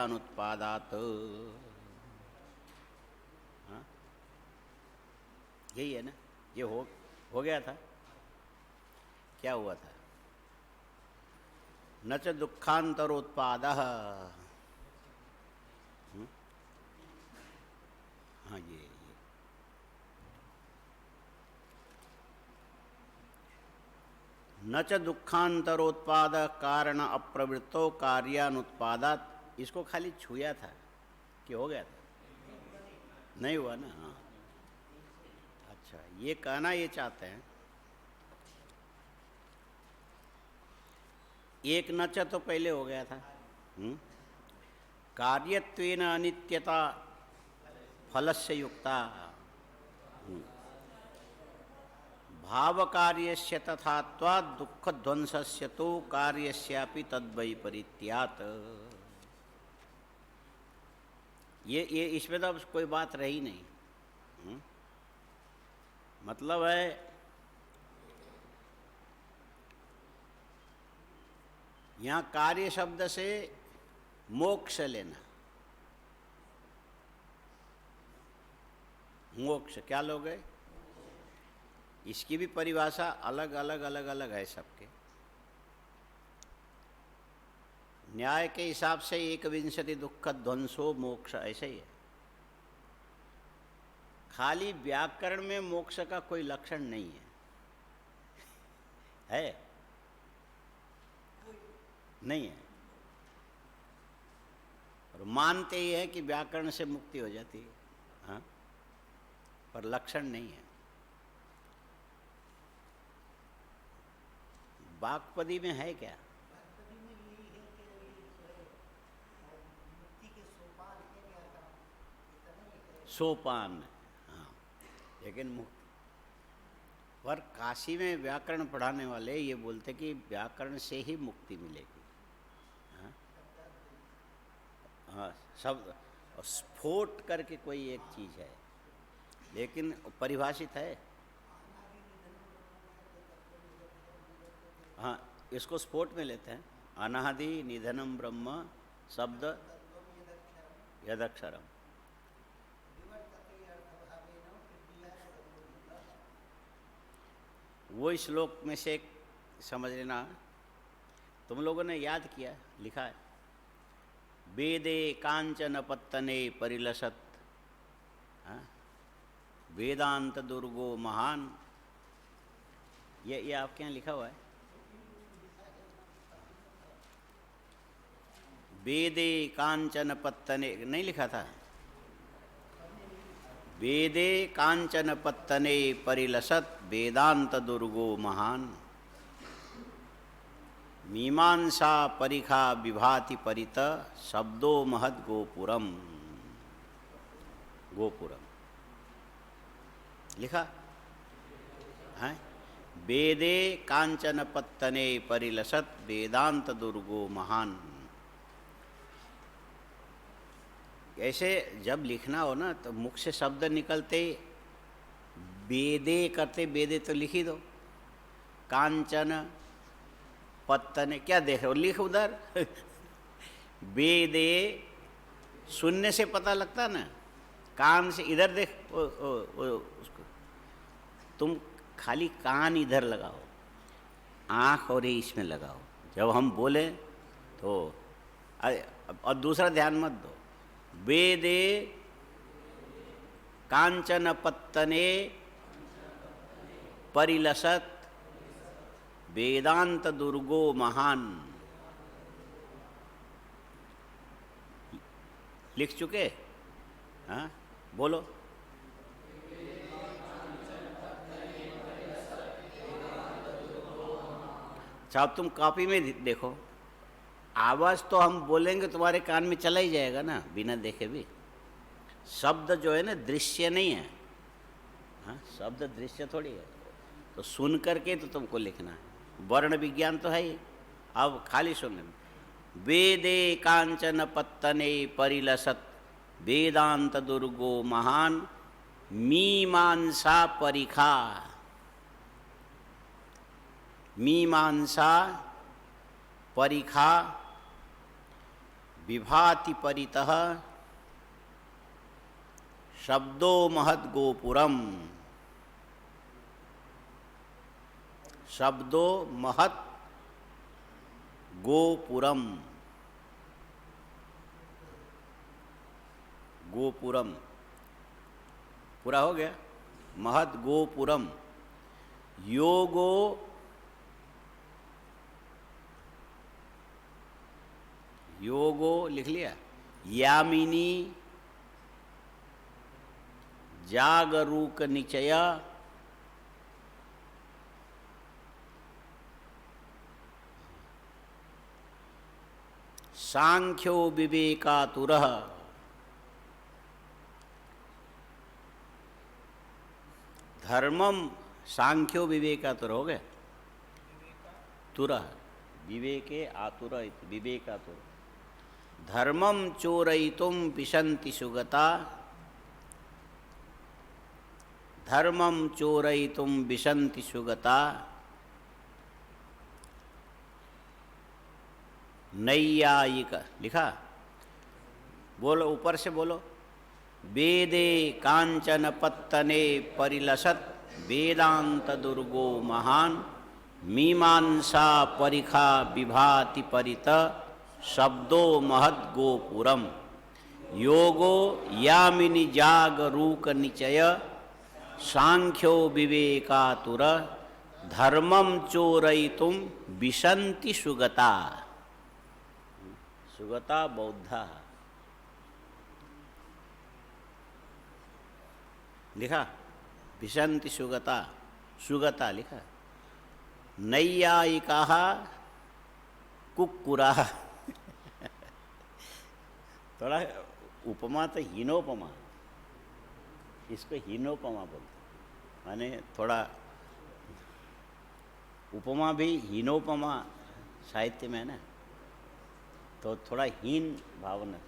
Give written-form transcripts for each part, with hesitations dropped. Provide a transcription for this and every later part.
अनुत्पादात। हाँ, यही है ना। ये हो गया था। क्या हुआ था? न च दुखांतरोत्पादः। हाँ, ये न च दुखांतरोत्पाद कारण अप्रवृत्तो कार्यानुत्पादात। इसको खाली छुया था कि हो गया था? नहीं हुआ ना। हाँ, अच्छा, ये कहना ये चाहते हैं एक नच तो पहले हो गया था। कार्यत्वेन अनित्यता फलस्य युक्ता भाव कार्यस्य तथात्वा दुख ध्वंसस्य तो कार्यस्यापि तद्वैपरीत्यात्। ये इसमें तो अब कोई बात रही नहीं। मतलब है यहाँ कार्य शब्द से मोक्ष लेना। मोक्ष क्या लोगे? इसकी भी परिभाषा अलग अलग है सबके। न्याय के हिसाब से 21 दुख ध्वंसो मोक्ष, ऐसे ही है। खाली व्याकरण में मोक्ष का कोई लक्षण नहीं है नहीं है। और मानते ही है कि व्याकरण से मुक्ति हो जाती है, हाँ, पर लक्षण नहीं है। वाक्पदी में है क्या? सोपान, हाँ, लेकिन मुक्ति पर काशी में व्याकरण पढ़ाने वाले ये बोलते कि व्याकरण से ही मुक्ति मिलेगी। हाँ, हाँ, शब्द स्फोट करके कोई एक चीज़ है, लेकिन परिभाषित है। हाँ, इसको स्फोट में लेते हैं। अनादि निधनम ब्रह्म शब्द यदक्षरम। वो श्लोक में से समझ लेना। तुम लोगों ने याद किया, लिखा है वेदे कांचन पत्तने परिलसत, वेदांत दुर्गो महान। ये आपके यहाँ लिखा हुआ है। वेदे कांचन पत्तने नहीं लिखा था? वेदे कांचन पत्तने परिलसत वेदांत दुर्गो महान, मीमांसा परिखा विभाति परित शब्दो महद गोपुरम। गोपुरम लिखा है। वेदे कांचन पत्तने परिलसत वेदांत दुर्गो महान। ऐसे जब लिखना हो ना तो मुख से शब्द निकलते वेदे करते, वेदे तो लिख ही दो। कांचन पत्तने क्या देख रहे हो? लिख उधर। वेदे सुनने से पता लगता ना, कान से इधर देख। उसको तुम खाली कान इधर लगाओ, आँख और इसमें लगाओ जब हम बोले तो। और दूसरा ध्यान मत दो। वेदे कांचन पत्तने परिलसत वेदांत दुर्गो महान। लिख चुके? हाँ, बोलो। अच्छा, अब तुम कॉपी में देखो। आवाज़ तो हम बोलेंगे तुम्हारे कान में चला ही जाएगा ना, बिना देखे भी। शब्द जो है ना दृश्य नहीं है। हाँ, शब्द दृश्य थोड़ी है। तो सुन करके तो तुमको लिखना है। वर्ण विज्ञान तो है ही। अब खाली सुनने में वेदे कांचन पत्तने परिलसत वेदांत दुर्गो महान, मीमांसा परिखा। मीमांसा परिखा विभाति परितः शब्दो महद गोपुरम, शब्दो महत गोपुरम, गोपुरम पूरा हो गया। महत गोपुरम, योगो योगो लिख लिया, यामिनी जागरूक निचय सांख्यो विवेकातुरः, धर्मम सांख्यो विवेकातुर हो गया, तुरः विवेके आतुर, विवेकातुर। धर्मम चोरयितुम विशन्ति सुगता, धर्मम चोरयितुम विशन्ति सुगता, नैयायिक लिखा, बोलो ऊपर से बोलो। वेदे कांचन पत्तने परिलसत वेदांत दुर्गो महान, मीमांसा परिखा विभाति परित शब्दो महद गोपुरम, योगो यामिनी जागरूक निचय सांख्यो विवेकातुर, धर्मम चोरयितुम विशन्ति सुगता। सुगता बौद्धा लिखा, विशन्ति सुगता, सुगता लिखा। नैयायिका कुक्कुरा थोड़ा उपमा तो हीनोपमा, इसको हीनोपमा बोलते, माने थोड़ा उपमा भी हीनोपमा साहित्य में है ना, तो थोड़ा हीन भावना,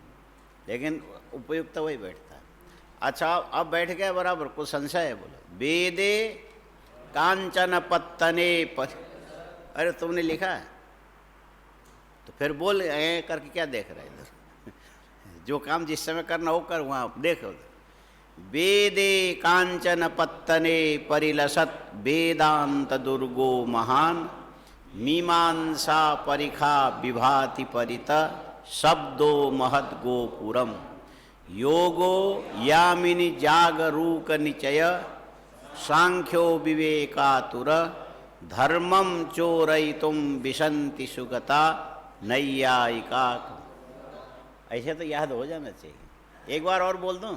लेकिन उपयुक्त वही बैठता है। अच्छा अब बैठ गया बराबर, कुछ संशय है बोलो। वेदे कांचन पत्तने अरे तुमने लिखा है तो फिर बोल करके क्या देख रहे इधर, जो काम जिस समय करना हो कर, वहाँ देखो। वेदे कांचन पत्तने परिलसत वेदांत दुर्गो महान, मीमांसा परिखा विभाति परित शब्दो महद गोपुरम, योगो यामिनी जागरूक निचय सांख्यो विवेकातुर, धर्मम चोरयितुम विशन्ति सुगता नैयायिका। ऐसे तो याद हो जाना चाहिए। एक बार और बोल दूं,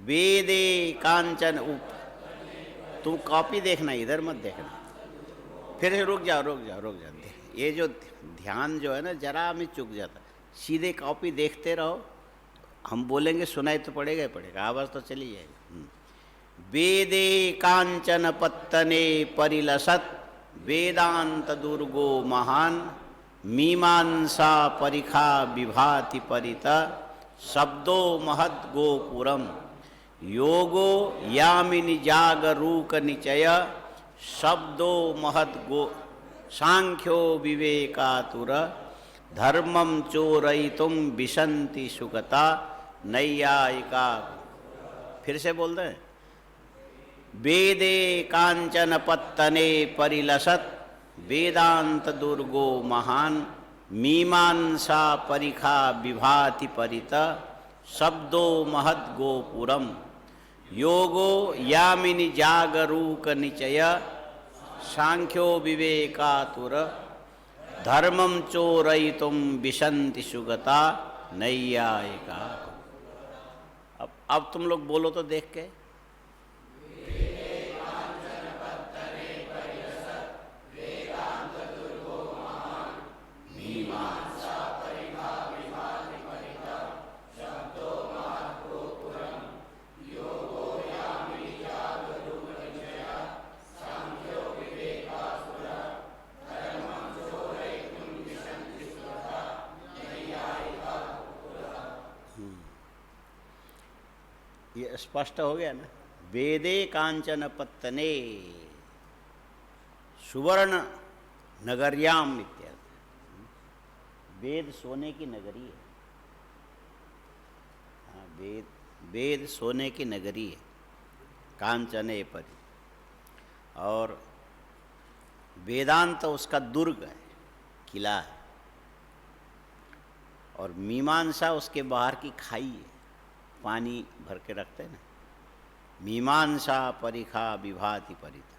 वेदे कांचन तुम कॉपी देखना, इधर मत देखना, फिर से रुक जाओ रुक जाओ रुक जाओ। ये जो ध्यान जो है ना जरा में चुक जाता, सीधे कॉपी देखते रहो, हम बोलेंगे सुनाई तो पड़ेगा ही पड़ेगा, आवाज़ तो चली जाएगी। वेदे कांचन पत्तने परिलसत वेदांत दुर्गो महान, मीमांसा परिखा विभाति परित शब्दो महद गोपुरम, योगो यामिनी जागरूक निचय शब्दो महद गो सांख्यो विवेकातुर, धर्मम चोरयितुम विशन्ति सुगता नैयायिका। फिर से बोल दें, वेदे कांचन पत्तने परिलसत वेदांत दुर्गो महान, मीमांसा परिखा विभाति परित शब्दो महद गोपुरम, योगो यामिनी जागरूक निचय सांख्यो विवेकातुर, धर्मम चोरयितुम विशन्ति सुगता नैयायिका। अब तुम लोग बोलो तो देख के। ये स्पष्ट हो गया ना। वेदे कांचन पत्तने सुवर्ण नगर्याम इत्यादि। वेद सोने की नगरी है। वेद सोने की नगरी है, कांचने परी, और वेदांत उसका दुर्ग है, किला है, और मीमांसा उसके बाहर की खाई है, पानी भर के रखते हैं ना। मीमांसा परिखा विभाति परिता,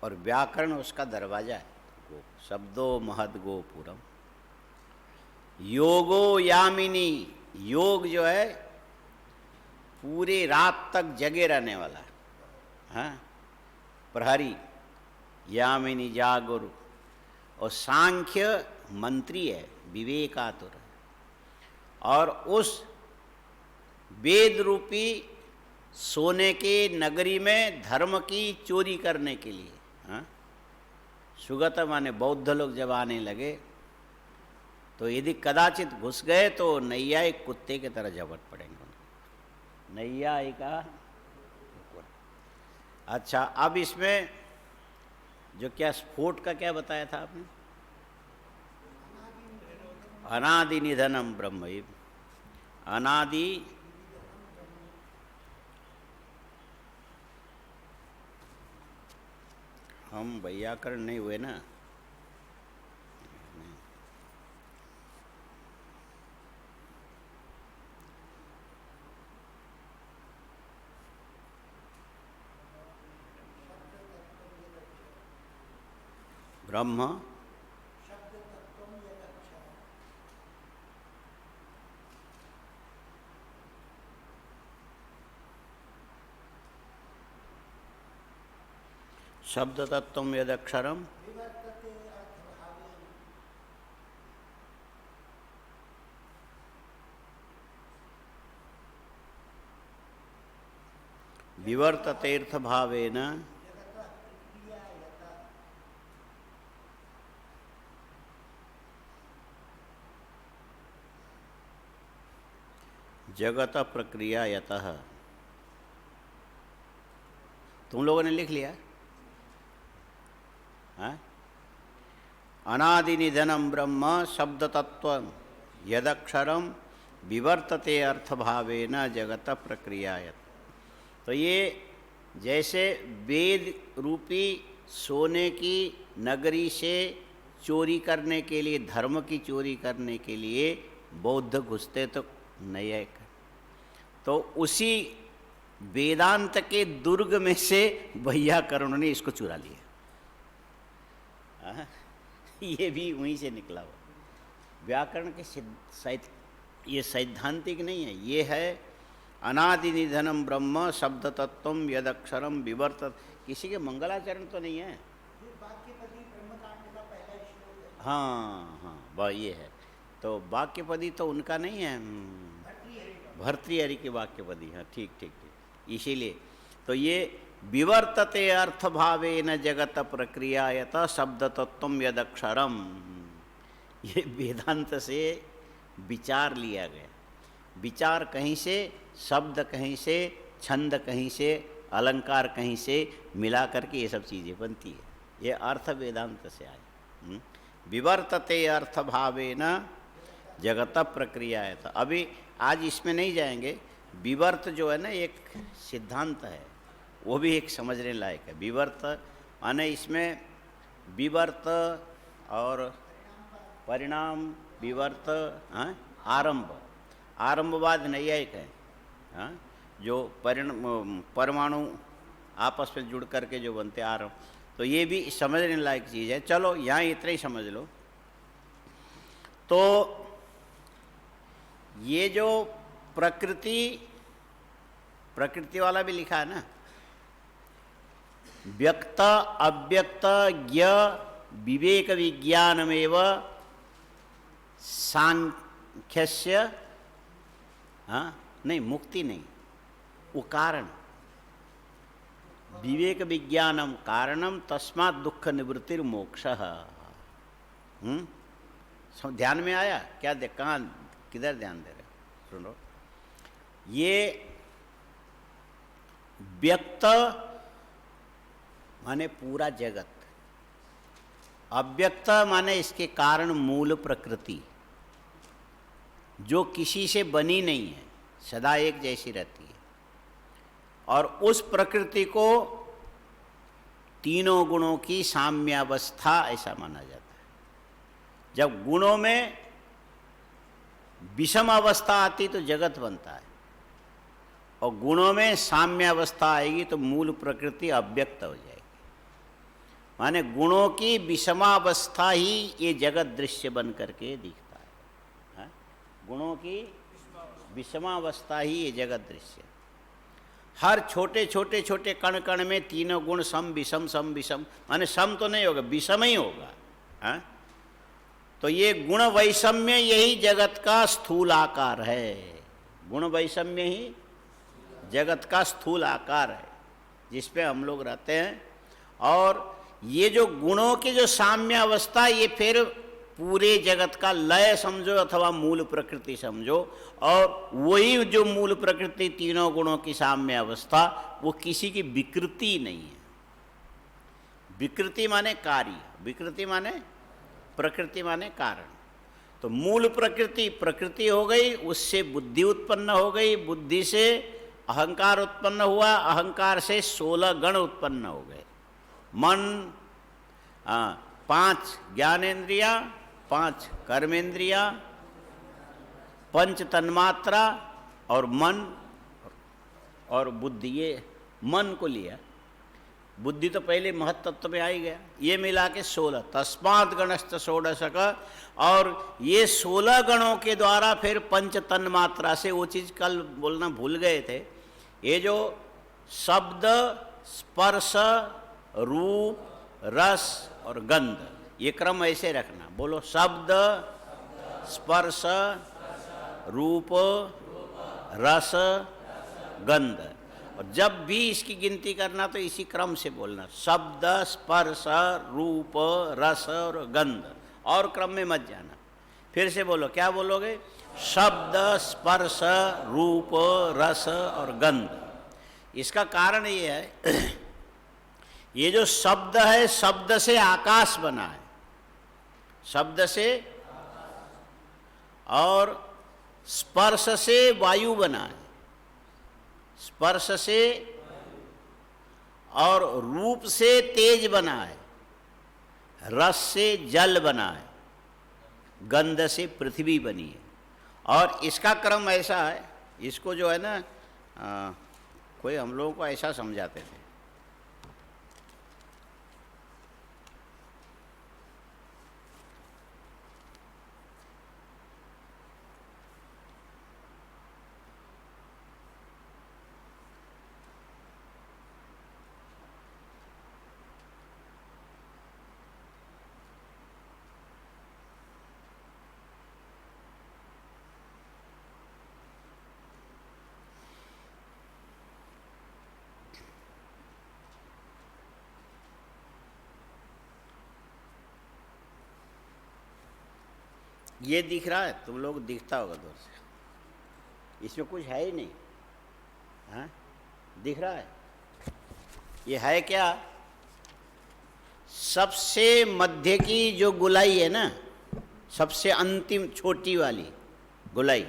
और व्याकरण उसका दरवाजा है। गो शब्दो महद गोपुरम, योगो यामिनी, योग जो है पूरे रात तक जगे रहने वाला है, हाँ? प्रहरी, यामिनी जागुरु, और सांख्य मंत्री है, विवेकातुर है, और उस वेद रूपी सोने के नगरी में धर्म की चोरी करने के लिए, हाँ? सुगत माने बौद्ध लोग जब आने लगे तो यदि कदाचित घुस गए तो नैयायिक कुत्ते की तरह झपट पड़ेंगे। नैयायिका। अच्छा, अब इसमें जो क्या स्फोट का क्या बताया था आपने? अनादि निधनम ब्रह्म, अनादि हम वैयाकरण नहीं हुए ना। ब्रह्म शब्द तत्व यदक्षरम विवर्ततेर्थ भावेन जगत प्रक्रिया यतः। तुम लोगों ने लिख लिया? अनादि निधनम ब्रह्म शब्द तत्व यदक्षरम विवर्तते अर्थ भावेन जगत प्रक्रियायत। तो ये जैसे वेद रूपी सोने की नगरी से चोरी करने के लिए, धर्म की चोरी करने के लिए बौद्ध घुसते तो नैयायिक, तो उसी वेदांत के दुर्ग में से वैयाकरण ने इसको चुरा लिया। ये भी वहीं से निकला हुआ। व्याकरण के ये सैद्धांतिक नहीं है, ये है अनादि निधनम ब्रह्म शब्द तत्व यदक्षरम विवर्त। किसी के मंगलाचरण तो नहीं है? हाँ हाँ, वह ये है। तो वाक्यपदी तो उनका नहीं है, भर्तृहरि के वाक्यपदी। हाँ, ठीक ठीक ठीक। इसीलिए तो ये विवर्तते अर्थ भावेन जगत प्रक्रियायत शब्द तत्व यदक्षरम, ये वेदांत से विचार लिया गया। विचार कहीं से, शब्द कहीं से, छंद कहीं से, अलंकार कहीं से मिला करके ये सब चीज़ें बनती है। ये अर्थ वेदांत से आए। विवर्तते अर्थ भावेन जगत प्रक्रियायत। अभी आज इसमें नहीं जाएंगे। विवर्त जो है ना, एक सिद्धांत है, वो भी एक समझने लायक है। विवर्त माने इसमें विवर्त और परिणाम, विवर्त, आरंभ, आरंभवाद नैयायिक है, जो परमाणु आपस में जुड़ करके जो बनते आरंभ। तो ये भी समझने लायक चीज़ है। चलो यहाँ इतना ही समझ लो। तो ये जो प्रकृति वाला भी लिखा है ना, व्यक्त अव्यक्त ज्ञ विवेक विज्ञानमेव सांख्यस्य, नहीं मुक्ति नहीं, वो कारण, विवेक विज्ञानम कारणम तस्मात् दुख निवृत्तिर मोक्षः। ध्यान में आया क्या? कहाँ किधर ध्यान दे रहे? सुनो, ये व्यक्त माने पूरा जगत, अव्यक्त माने इसके कारण मूल प्रकृति जो किसी से बनी नहीं है, सदा एक जैसी रहती है। और उस प्रकृति को तीनों गुणों की साम्यावस्था ऐसा माना जाता है। जब गुणों में विषम अवस्था आती तो जगत बनता है, और गुणों में साम्यावस्था आएगी तो मूल प्रकृति अव्यक्त हो जाएगी। माने गुणों की विषमावस्था ही ये जगत दृश्य बन करके दिखता है। गुणों की विषमावस्था ही ये जगत दृश्य। हर छोटे छोटे छोटे कण कण में तीनों गुण सम विषम सम विषम, माने सम तो नहीं होगा, विषम ही होगा। हाँ, तो ये गुण वैषम्य यही जगत का स्थूल आकार है। गुण वैषम्य ही जगत का स्थूल आकार है जिस पे हम लोग रहते हैं। और ये जो गुणों की जो साम्य अवस्था, ये फिर पूरे जगत का लय समझो अथवा मूल प्रकृति समझो। और वही जो मूल प्रकृति तीनों गुणों की साम्य अवस्था, वो किसी की विकृति नहीं है। विकृति माने कार्य, विकृति माने प्रकृति माने कारण। तो मूल प्रकृति प्रकृति हो गई, उससे बुद्धि उत्पन्न हो गई, बुद्धि से अहंकार उत्पन्न हुआ, अहंकार से 16 गण उत्पन्न हो गए। मन, 5 ज्ञानेन्द्रिया, 5 कर्मेंद्रिया, 5 तन्मात्रा और मन और बुद्धि। ये मन को लिया, बुद्धि तो पहले महत्तत्व में आ ही गया। ये मिला के 16, तस्मात् गणश्च षोडशक। और ये 16 गणों के द्वारा फिर 5 तन्मात्रा से, वो चीज़ कल बोलना भूल गए थे, ये जो शब्द, स्पर्श, रूप, रस और गंध, ये क्रम ऐसे रखना। बोलो, शब्द, स्पर्श, रूप, रस, गंध। और जब भी इसकी गिनती करना तो इसी क्रम से बोलना, शब्द, स्पर्श, रूप, रस और गंध, और क्रम में मत जाना। फिर से बोलो, क्या बोलोगे? शब्द, स्पर्श, रूप, रस और गंध। इसका कारण ये है, ये जो शब्द है, शब्द से आकाश बना है, शब्द से, और स्पर्श से वायु बना है, स्पर्श से, और रूप से तेज बना है, रस से जल बना है, गंध से पृथ्वी बनी है। और इसका क्रम ऐसा है, इसको जो है ना, कोई हम लोगों को ऐसा समझाते थे, ये दिख रहा है, तुम लोग दिखता होगा दूर से, इसमें कुछ है ही नहीं। हाँ, दिख रहा है? ये है क्या? सबसे मध्य की जो गोलाई है ना, सबसे अंतिम छोटी वाली गोलाई,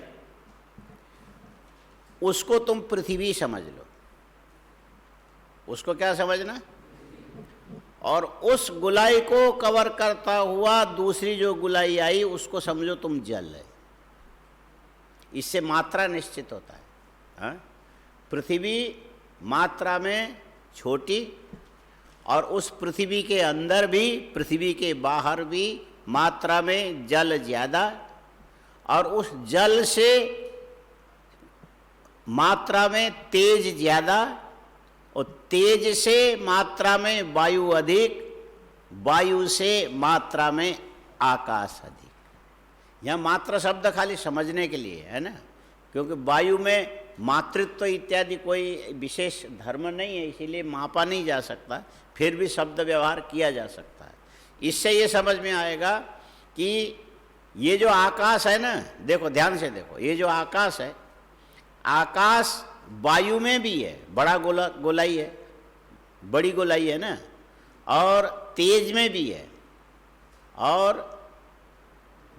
उसको तुम पृथ्वी समझ लो। उसको क्या समझना? और उस गुलाई को कवर करता हुआ दूसरी जो गुलाई आई, उसको समझो तुम जल है। इससे मात्रा निश्चित होता है। हाँ? पृथ्वी मात्रा में छोटी, और उस पृथ्वी के अंदर भी, पृथ्वी के बाहर भी मात्रा में जल ज़्यादा, और उस जल से मात्रा में तेज ज़्यादा, और तेज से मात्रा में वायु अधिक, वायु से मात्रा में आकाश अधिक। यह मात्रा शब्द खाली समझने के लिए है ना, क्योंकि वायु में मातृत्व इत्यादि कोई विशेष धर्म नहीं है, इसीलिए मापा नहीं जा सकता, फिर भी शब्द व्यवहार किया जा सकता है। इससे ये समझ में आएगा कि ये जो आकाश है ना, देखो ध्यान से देखो, ये जो आकाश है, आकाश वायु में भी है, बड़ा गोलाई है, बड़ी गोलाई है ना, और तेज में भी है, और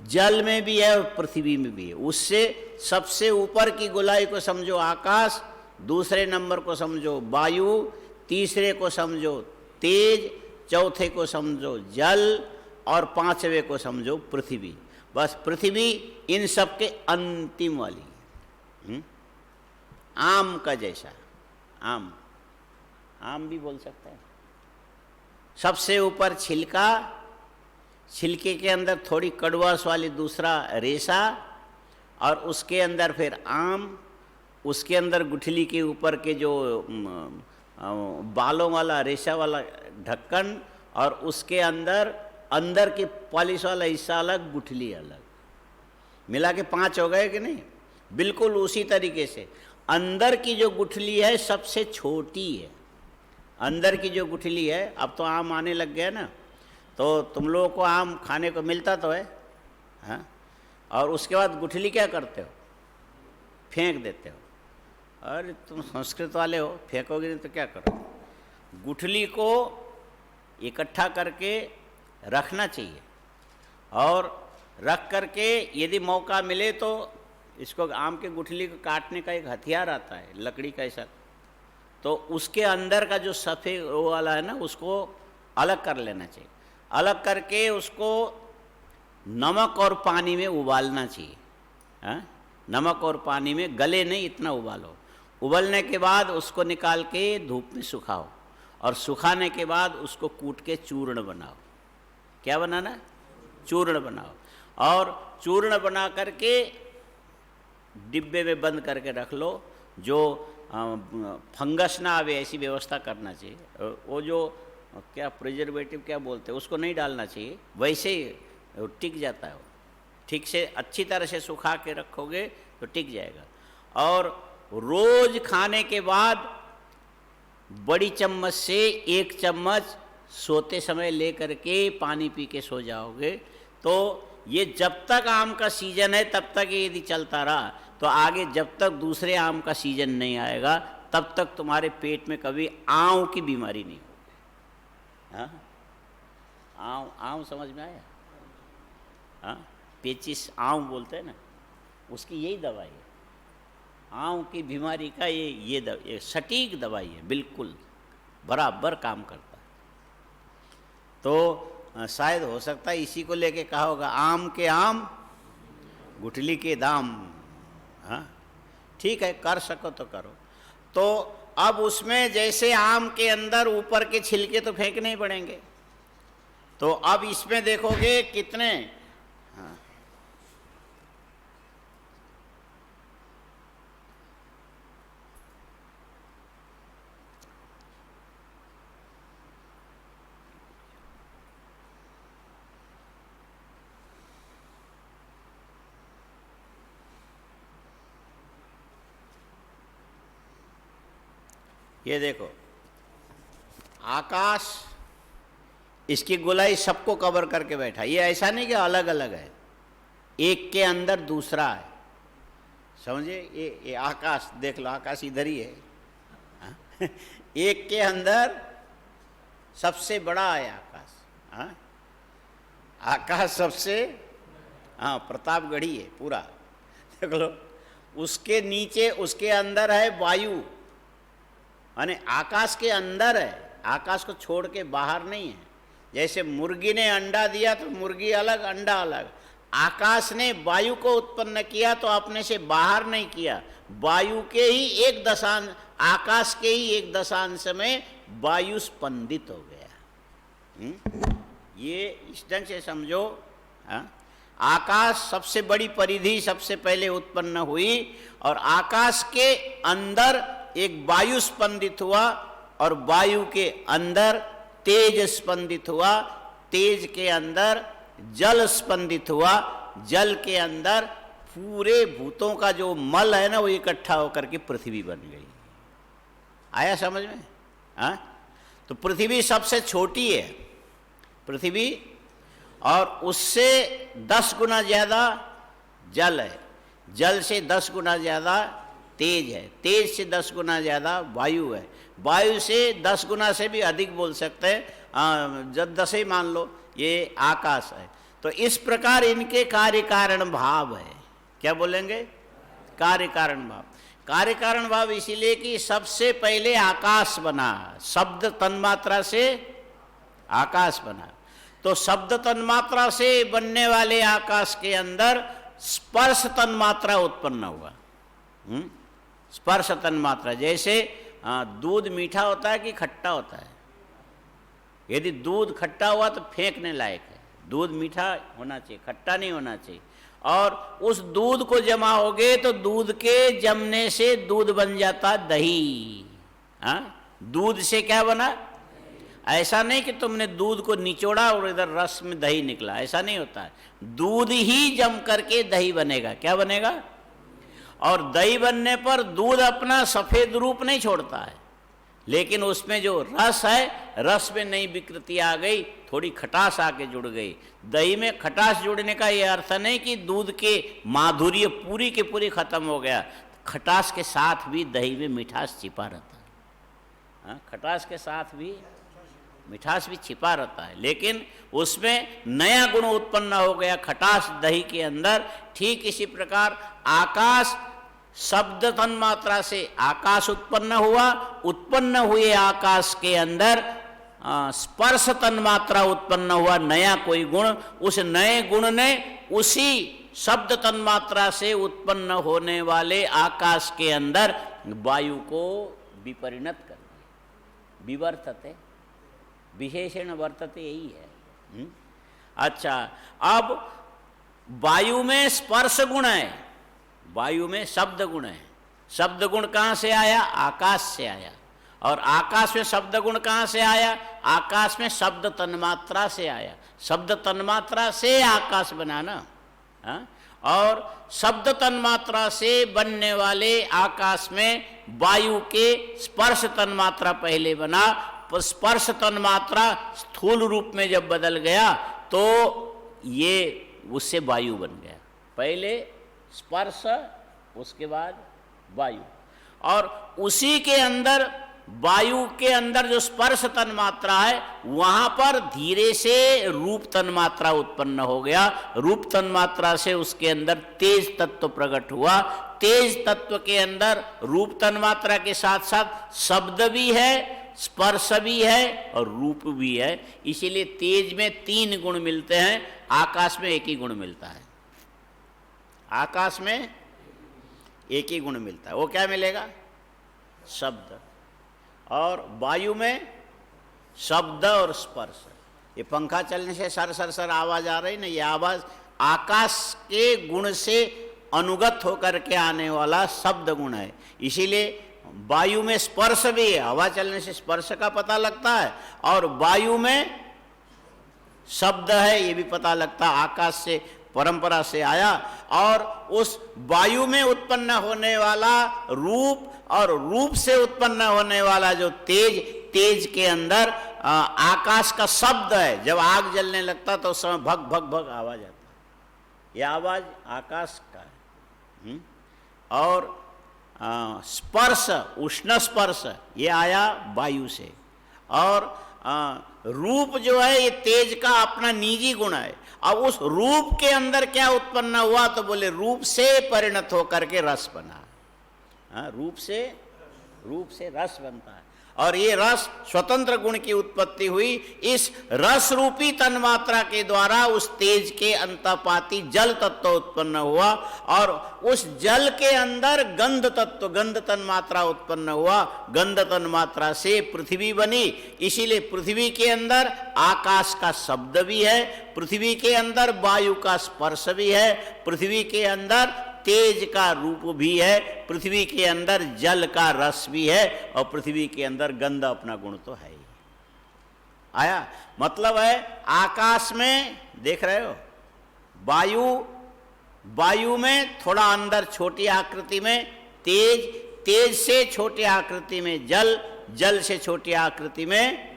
जल में भी है, और पृथ्वी में भी है। उससे सबसे ऊपर की गोलाई को समझो आकाश, दूसरे नंबर को समझो वायु, तीसरे को समझो तेज, चौथे को समझो जल और पांचवे को समझो पृथ्वी। बस पृथ्वी इन सब के अंतिम वाली है। आम का जैसा, आम भी बोल सकते हैं। सबसे ऊपर छिलका, छिलके के अंदर थोड़ी कड़वास वाली दूसरा रेशा, और उसके अंदर फिर आम, उसके अंदर गुठली के ऊपर के जो बालों वाला रेशा वाला ढक्कन, और उसके अंदर के पॉलिश वाला हिस्सा अलग, गुठली अलग, मिला के 5 हो गए कि नहीं। बिल्कुल उसी तरीके से अंदर की जो गुठली है सबसे छोटी है। अंदर की जो गुठली है, अब तो आम आने लग गया ना, तो तुम लोगों को आम खाने को मिलता तो है, हाँ? और उसके बाद गुठली क्या करते हो? फेंक देते हो। अरे तुम संस्कृत वाले हो, फेंकोगे नहीं तो क्या करोगे? गुठली को इकट्ठा करके रखना चाहिए, और रख करके यदि मौका मिले तो इसको, आम के गुठली को काटने का एक हथियार आता है लकड़ी का ऐसा, तो उसके अंदर का जो सफ़ेद वो वाला है ना, उसको अलग कर लेना चाहिए। अलग करके उसको नमक और पानी में उबालना चाहिए, हाँ? नमक और पानी में, गले नहीं, इतना उबालो। उबलने के बाद उसको निकाल के धूप में सुखाओ, और सुखाने के बाद उसको कूट के चूर्ण बनाओ। क्या बनाना? चूर्ण बनाओ। और चूर्ण बना करके डिब्बे में बंद करके रख लो, जो फंगस ना आवे ऐसी व्यवस्था करना चाहिए। वो जो क्या प्रिजर्वेटिव क्या बोलते हैं, उसको नहीं डालना चाहिए, वैसे ही टिक जाता है वो। ठीक से अच्छी तरह से सुखा के रखोगे तो टिक जाएगा। और रोज खाने के बाद बड़ी चम्मच से 1 चम्मच सोते समय ले करके पानी पी के सो जाओगे, तो ये जब तक आम का सीजन है तब तक ये यदि चलता रहा, तो आगे जब तक दूसरे आम का सीजन नहीं आएगा तब तक तुम्हारे पेट में कभी आँव की बीमारी नहीं होगी। हाँ, आँव समझ में आया? हाँ, पेचिस आँव बोलते हैं ना, उसकी यही दवाई है। आँव की बीमारी का ये सटीक दवाई है, बिल्कुल बराबर काम करता है। तो शायद हो सकता है इसी को लेके कहा होगा, आम के आम गुठली के दाम। हाँ ठीक है, कर सको तो करो। तो अब उसमें जैसे आम के अंदर ऊपर के छिलके तो फेंकने ही पड़ेंगे, तो अब इसमें देखोगे कितने, हाँ, ये देखो आकाश, इसकी गोलाई सबको कवर करके बैठा। ये ऐसा नहीं कि अलग अलग है, एक के अंदर दूसरा है, समझे? ये आकाश देख लो, आकाश इधर ही है। हाँ? एक के अंदर सबसे बड़ा है आकाश। हाँ? आकाश सबसे, हाँ, प्रतापगढ़ी है पूरा, देख लो। उसके नीचे, उसके अंदर है वायु, यानी आकाश के अंदर है, आकाश को छोड़ के बाहर नहीं है। जैसे मुर्गी ने अंडा दिया तो मुर्गी अलग, अंडा अलग। आकाश ने वायु को उत्पन्न किया तो अपने से बाहर नहीं किया, वायु के ही एक दशांश, आकाश के ही एक दशांश में वायु स्पंदित हो गया। ये इस ढंग से समझो। हाँ? आकाश सबसे बड़ी परिधि सबसे पहले उत्पन्न हुई, और आकाश के अंदर एक वायु स्पंदित हुआ, और वायु के अंदर तेज स्पंदित हुआ, तेज के अंदर जल स्पंदित हुआ, जल के अंदर पूरे भूतों का जो मल है ना, वो इकट्ठा होकर के पृथ्वी बन गई। आया समझ में? हाँ, तो पृथ्वी सबसे छोटी है, पृथ्वी, और उससे 10 गुना ज़्यादा जल है, जल से 10 गुना ज़्यादा तेज है, तेज से 10 गुना ज़्यादा वायु है, वायु से 10 गुना से भी अधिक बोल सकते हैं, जब 10 ही मान लो, ये आकाश है। तो इस प्रकार इनके कार्य कारण भाव है। क्या बोलेंगे? कार्य कारण भाव। कार्य कारण भाव इसीलिए कि सबसे पहले आकाश बना, शब्द तन्मात्रा से आकाश बना, तो शब्द तन्मात्रा से बनने वाले आकाश के अंदर स्पर्श तन्मात्रा उत्पन्न हुआ। स्पर्श तन्मात्रा, जैसे दूध मीठा होता है कि खट्टा होता है? यदि दूध खट्टा हुआ तो फेंकने लायक है, दूध मीठा होना चाहिए, खट्टा नहीं होना चाहिए। और उस दूध को जमाओगे तो दूध के जमने से दूध बन जाता दही। दूध से क्या बना? ऐसा नहीं कि तुमने दूध को निचोड़ा और इधर रस में दही निकला, ऐसा नहीं होता है। दूध ही जम करके दही बनेगा। क्या बनेगा? और दही बनने पर दूध अपना सफेद रूप नहीं छोड़ता है, लेकिन उसमें जो रस है, रस में नई विकृति आ गई, थोड़ी खटास आके जुड़ गई। दही में खटास जुड़ने का ये अर्थ नहीं कि दूध के माधुर्य पूरी के पूरी खत्म हो गया। खटास के साथ भी दही में मिठास छिपा रहता है। खटास के साथ भी मिठास भी छिपा रहता है, लेकिन उसमें नया गुण उत्पन्न हो गया खटास दही के अंदर। ठीक इसी प्रकार आकाश, शब्द तन्मात्रा से आकाश उत्पन्न हुआ, उत्पन्न हुए आकाश के अंदर स्पर्श तन्मात्रा उत्पन्न हुआ, नया कोई गुण। उस नए गुण ने उसी शब्द तन्मात्रा से उत्पन्न होने वाले आकाश के अंदर वायु को विपरिणत कर दिया। विवर्तते, विशेषण वर्तते, यही है। अच्छा, अब वायु में स्पर्श गुण है, वायु में शब्द गुण है। शब्द गुण कहाँ से आया? आकाश से आया। और आकाश में शब्द गुण कहाँ से आया? आकाश में शब्द तन्मात्रा से आया। शब्द तन्मात्रा से आकाश बना ना। और शब्द तन्मात्रा से बनने वाले आकाश में वायु के स्पर्श तन्मात्रा पहले बना। स्पर्श तन्मात्रा स्थूल रूप में जब बदल गया तो ये उससे वायु बन गया। पहले स्पर्श, उसके बाद वायु। और उसी के अंदर, वायु के अंदर जो स्पर्श तन्मात्रा है, वहां पर धीरे से रूप तन्मात्रा उत्पन्न हो गया। रूप तन्मात्रा से उसके अंदर तेज तत्व प्रकट हुआ। तेज तत्व के अंदर रूप तन्मात्रा के साथ साथ शब्द भी है, स्पर्श भी है और रूप भी है। इसीलिए तेज में 3 गुण मिलते हैं, आकाश में 1 ही गुण मिलता है। आकाश में 1 ही गुण मिलता है। वो क्या मिलेगा? शब्द। और वायु में शब्द और स्पर्श। ये पंखा चलने से सर सर सर आवाज आ रही ना, ये आवाज आकाश के गुण से अनुगत होकर के आने वाला शब्द गुण है। इसीलिए वायु में स्पर्श भी है, हवा चलने से स्पर्श का पता लगता है। और वायु में शब्द है, ये भी पता लगता है, आकाश से परंपरा से आया। और उस वायु में उत्पन्न होने वाला रूप और रूप से उत्पन्न होने वाला जो तेज, तेज के अंदर आकाश का शब्द है। जब आग जलने लगता तो उस समय भग भग भग आवाज आता है, यह आवाज आकाश का है। और स्पर्श, उष्ण स्पर्श, ये आया वायु से। और रूप जो है ये तेज का अपना निजी गुण है। अब उस रूप के अंदर क्या उत्पन्न हुआ? तो बोले रूप से परिणत होकर के रस बना। रूप से रस बनता है। और ये रस स्वतंत्र गुण की उत्पत्ति हुई। इस रस रूपी तन्मात्रा के द्वारा उस तेज के अंतपाती जल तत्व उत्पन्न हुआ। और उस जल के अंदर गंध तत्व, गंध तन्मात्रा उत्पन्न हुआ। गंध तन्मात्रा से पृथ्वी बनी। इसीलिए पृथ्वी के अंदर आकाश का शब्द भी है, पृथ्वी के अंदर वायु का स्पर्श भी है, पृथ्वी के अंदर तेज का रूप भी है, पृथ्वी के अंदर जल का रस भी है, और पृथ्वी के अंदर गंध अपना गुण तो है ही। आया? मतलब है आकाश में देख रहे हो, वायु में थोड़ा अंदर छोटी आकृति में तेज, तेज से छोटी आकृति में जल, जल से छोटी आकृति में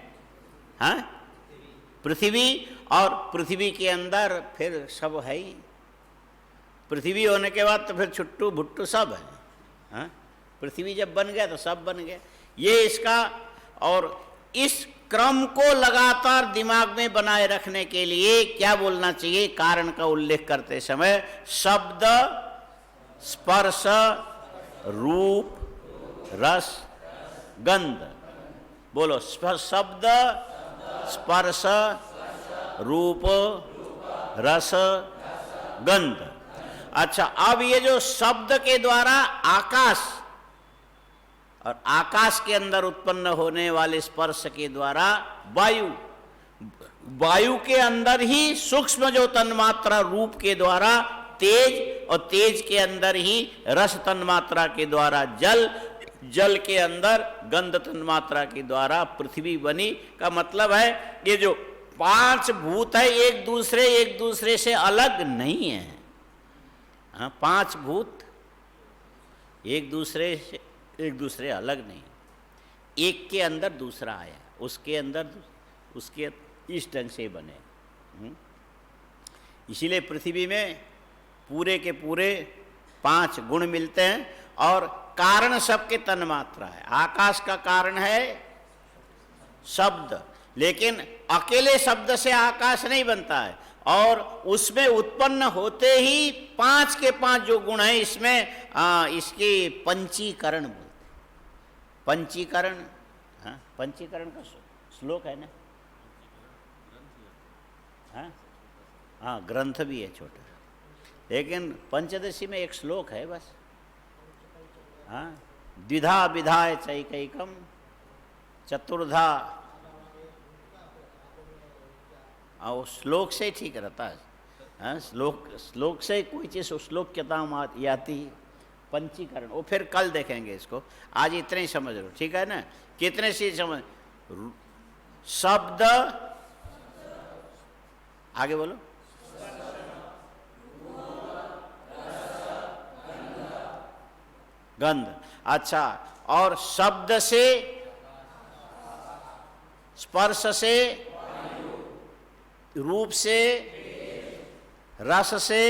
पृथ्वी, और पृथ्वी के अंदर फिर सब है ही। पृथ्वी होने के बाद तो फिर छुट्टू भुट्टू सब है। पृथ्वी जब बन गया तो सब बन गया। ये इसका, और इस क्रम को लगातार दिमाग में बनाए रखने के लिए क्या बोलना चाहिए? कारण का उल्लेख करते समय शब्द, स्पर्श, रूप, रस, गंध। बोलो, शब्द, स्पर्श, रूप, रस, गंध। अच्छा, अब ये जो शब्द के द्वारा आकाश, और आकाश के अंदर उत्पन्न होने वाले स्पर्श के द्वारा वायु, वायु के अंदर ही सूक्ष्म जो तन्मात्रा रूप के द्वारा तेज, और तेज के अंदर ही रस तन्मात्रा के द्वारा जल, जल के अंदर गंध तन्मात्रा के द्वारा पृथ्वी बनी। का मतलब है ये जो 5 भूत है एक दूसरे से अलग नहीं है। हाँ, 5 भूत एक दूसरे अलग नहीं, एक के अंदर दूसरा आया, उसके अंदर उसके इस ढंग से बने। इसीलिए पृथ्वी में पूरे के पूरे 5 गुण मिलते हैं, और कारण सबके तन्मात्रा है। आकाश का कारण है शब्द, लेकिन अकेले शब्द से आकाश नहीं बनता है, और उसमें उत्पन्न होते ही 5 के 5 जो गुण है इसमें इसके पंचीकरण बोलते। पंचीकरण, हाँ, पंचीकरण का श्लोक है ना? हाँ, ग्रंथ भी है छोटा, लेकिन पंचदशी में एक श्लोक है बस। हाँ, द्विधा विधाय चैकैकम चतुर्धा। वो श्लोक से ठीक रहता है। हाँ, श्लोक से कोई चीज़ श्लोक्यता आती। पंचीकरण वो फिर कल देखेंगे इसको, आज इतने ही समझ लो, ठीक है ना? कितने से समझ? शब्द, आगे बोलो। गंध। अच्छा, और शब्द से, स्पर्श से, रूप से, रस से,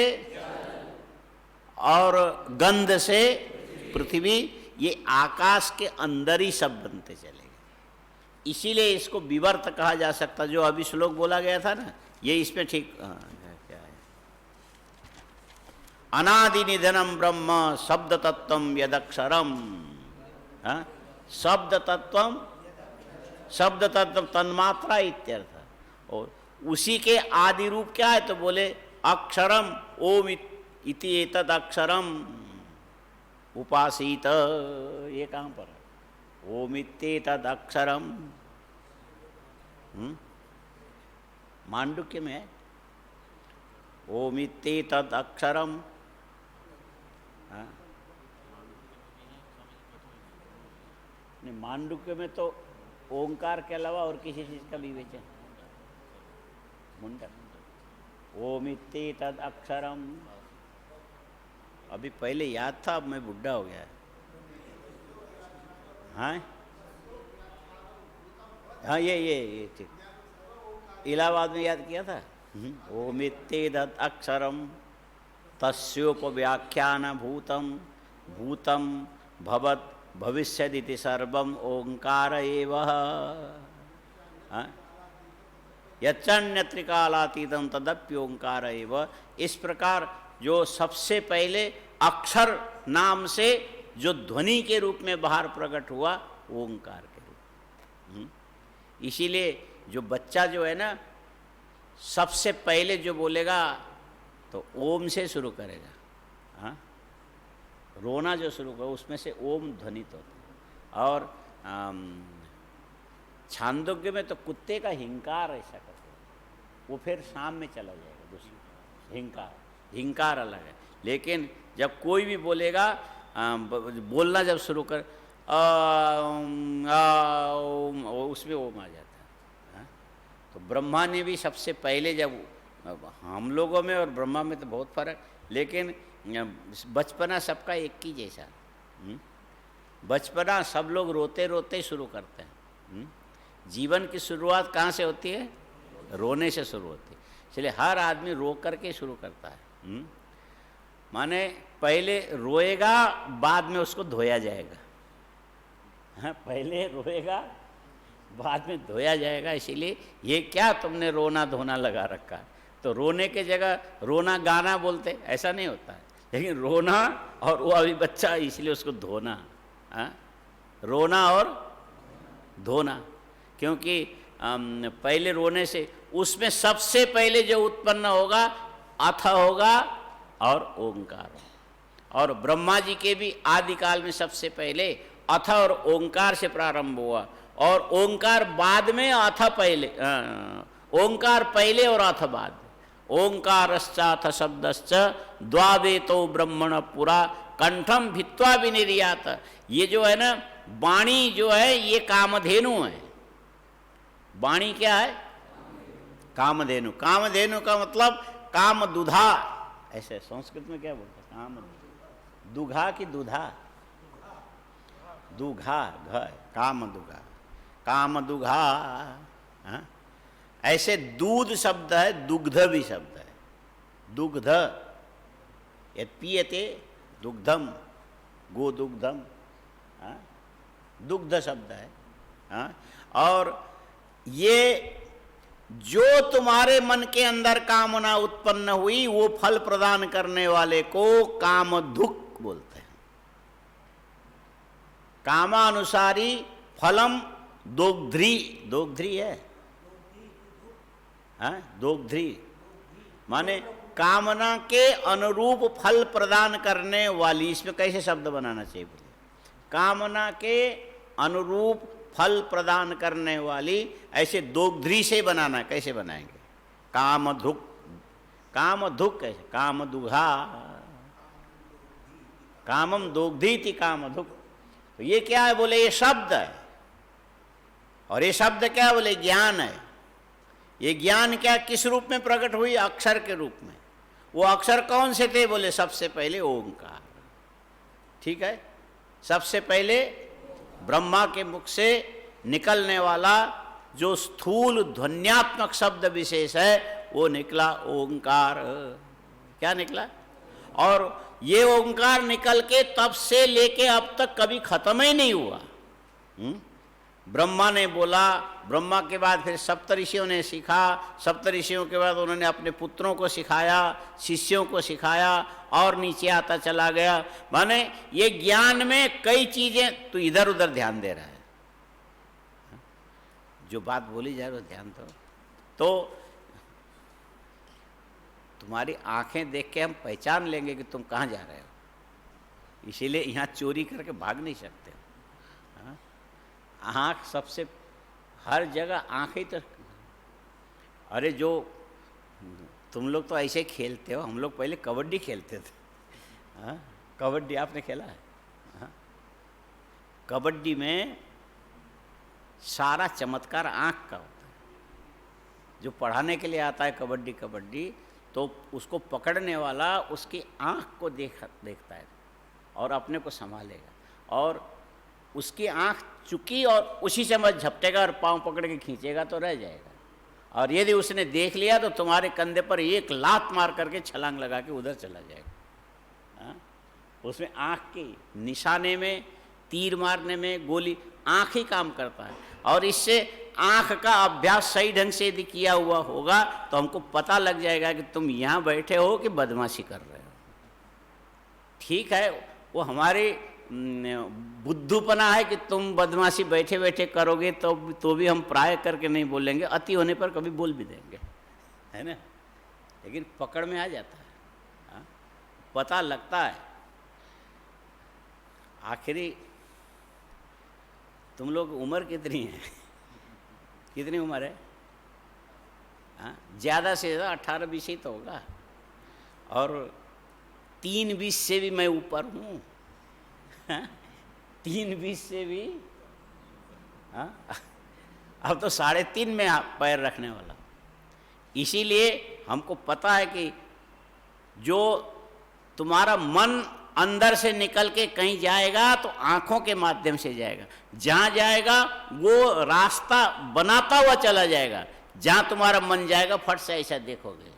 और गंध से पृथ्वी, ये आकाश के अंदर ही सब बनते चले गए। इसीलिए इसको विवर्त कहा जा सकता, जो अभी श्लोक बोला गया था ना, ये इसमें ठीक क्या है? अनादि निधनम ब्रह्म शब्द तत्वम यदक्षरम। शब्द तत्वम, शब्द तत्व तन्मात्रा इत्यर्थ। और उसी के आदि रूप क्या है? तो बोले अक्षरम ओम इति एतद अक्षरम उपासीत। ये कहाँ पर है? ओम इत्येतद अक्षरम। मांडुक्य में है ओम इत्येतद अक्षरम। नहीं, मांडुक्य में तो ओंकार के अलावा और किसी चीज का विवेचन। मुंडक ओम इत्येतद अक्षरम। अभी पहले याद था, अब मैं बुढ़ा हो गया। हाँ हाँ, ये ठीक, इलाहाबाद में याद किया था। ओम इत्येतद अक्षरम तस्योपव्याख्यान भूतम भूतम भवत भविष्यदिति सर्वम ओंकार एव। यच्चन्यत्रिकालातीतम तदप्योंकार एव। इस प्रकार जो सबसे पहले अक्षर नाम से जो ध्वनि के रूप में बाहर प्रकट हुआ, ओंकार के रूप। इसीलिए जो बच्चा जो है ना, सबसे पहले जो बोलेगा तो ओम से शुरू करेगा। हाँ, रोना जो शुरू करो उसमें से ओम ध्वनित होता है। और छांदोग्य में तो कुत्ते का हिंकार ऐसा करते हैं, वो फिर शाम में चला जाएगा। दूसरी हिंकार अलग है, लेकिन जब कोई भी बोलेगा, बोलना जब शुरू कर उसमें ओम आ जाता है। तो ब्रह्मा ने भी सबसे पहले, जब हम लोगों में और ब्रह्मा में तो बहुत फर्क, लेकिन बचपना सबका एक ही जैसा। बचपना सब लोग रोते रोते शुरू करते हैं। जीवन की शुरुआत कहाँ से होती है? रोने से शुरू होती है। इसलिए हर आदमी रो करके शुरू करता है। माने पहले रोएगा, बाद में उसको धोया जाएगा। हाँ, पहले रोएगा, बाद में धोया जाएगा। इसीलिए ये क्या तुमने रोना धोना लगा रखा है? तो रोने के जगह रोना गाना बोलते, ऐसा नहीं होता है। लेकिन रोना और वो अभी बच्चा इसलिए उसको धोना, रोना और धोना, क्योंकि पहले रोने से उसमें सबसे पहले जो उत्पन्न होगा अथ होगा और ओंकार। और ब्रह्मा जी के भी आदिकाल में सबसे पहले अथ और ओंकार से प्रारंभ हुआ, और ओंकार बाद में अथ पहले, ओंकार पहले और अथ बाद। ओंकारश्चाथ शब्दश्च द्वावेतो ब्रह्मण पुरा कंठम भित्वा विनिर्यात। ये जो है ना वाणी जो है ये कामधेनु है। वाणी क्या है? कामधेनु। कामधेनु का मतलब कामदुधा, ऐसे संस्कृत में क्या बोलते हैं? काम दुघा की दुधा, दुघा घ, कामदुघा, कामदुघा। ऐसे दूध शब्द है, दुग्ध भी शब्द है। दुग्ध यत् पीयते दुग्धम, गो दुग्धम, दुग्ध शब्द है। और ये जो तुम्हारे मन के अंदर कामना उत्पन्न हुई वो फल प्रदान करने वाले को कामधुक् बोलते हैं। कामानुसारी फलम दोग्ध्री, दोग्ध्री है, दोग्ध्री माने कामना के अनुरूप फल प्रदान करने वाली। इसमें कैसे शब्द बनाना चाहिए? कामना के अनुरूप फल प्रदान करने वाली, ऐसे दोग्ध्री से बनाना। कैसे बनाएंगे? कामधुक्, कामधुक् कैसे? कामदुघा, कामम दोग्धीति कामधुक्। तो ये क्या है? बोले ये शब्द है। और ये शब्द क्या है? बोले ज्ञान है। ये ज्ञान क्या किस रूप में प्रकट हुई? अक्षर के रूप में। वो अक्षर कौन से थे? बोले सबसे पहले ओंकार। ठीक है, सबसे पहले ब्रह्मा के मुख से निकलने वाला जो स्थूल ध्वन्यात्मक शब्द विशेष है वो निकला ओंकार। क्या निकला? और ये ओंकार निकल के तब से लेके अब तक कभी खत्म ही नहीं हुआ। ब्रह्मा ने बोला, ब्रह्मा के बाद फिर सप्तऋषियों ने सीखा, सप्तऋषियों के बाद उन्होंने अपने पुत्रों को सिखाया, शिष्यों को सिखाया, और नीचे आता चला गया। माने ये ज्ञान में कई चीजें, तो इधर उधर ध्यान दे रहा है। जो बात बोली जाए वो ध्यान दो। तो तुम्हारी आंखें देख के हम पहचान लेंगे कि तुम कहाँ जा रहे हो। इसीलिए यहाँ चोरी करके भाग नहीं सकते। आँख सबसे, हर जगह आँख ही तो। अरे जो तुम लोग तो ऐसे खेलते हो, हम लोग पहले कबड्डी खेलते थे। कबड्डी आपने खेला है? कबड्डी में सारा चमत्कार आँख का होता है। जो पढ़ाने के लिए आता है कबड्डी कबड्डी, तो उसको पकड़ने वाला उसकी आँख को देखता है और अपने को संभालेगा, और उसकी आँख चुकी और उसी से मत झपटेगा और पाँव पकड़ के खींचेगा तो रह जाएगा। और यदि उसने देख लिया तो तुम्हारे कंधे पर एक लात मार करके छलांग लगा के उधर चला जाएगा। उसमें आँख के निशाने में, तीर मारने में गोली, आँख ही काम करता है। और इससे आँख का अभ्यास सही ढंग से यदि किया हुआ होगा तो हमको पता लग जाएगा कि तुम यहाँ बैठे हो कि बदमाशी कर रहे हो। ठीक है, वो हमारे बुद्धूपना है कि तुम बदमाशी बैठे बैठे करोगे तो भी हम प्राय करके नहीं बोलेंगे, अति होने पर कभी बोल भी देंगे, है ना। लेकिन पकड़ में आ जाता है, पता लगता है। आखिरी तुम लोग उम्र कितनी है? कितनी उम्र है? ज़्यादा से ज़्यादा 18-20 ही तो होगा, और 3-20 से भी मैं ऊपर हूँ। 3-20 से भी, अब तो 3.5 में पैर रखने वाला। इसीलिए हमको पता है कि जो तुम्हारा मन अंदर से निकल के कहीं जाएगा तो आँखों के माध्यम से जाएगा। जहाँ जाएगा वो रास्ता बनाता हुआ चला जाएगा। जहाँ तुम्हारा मन जाएगा फट से ऐसा देखोगे,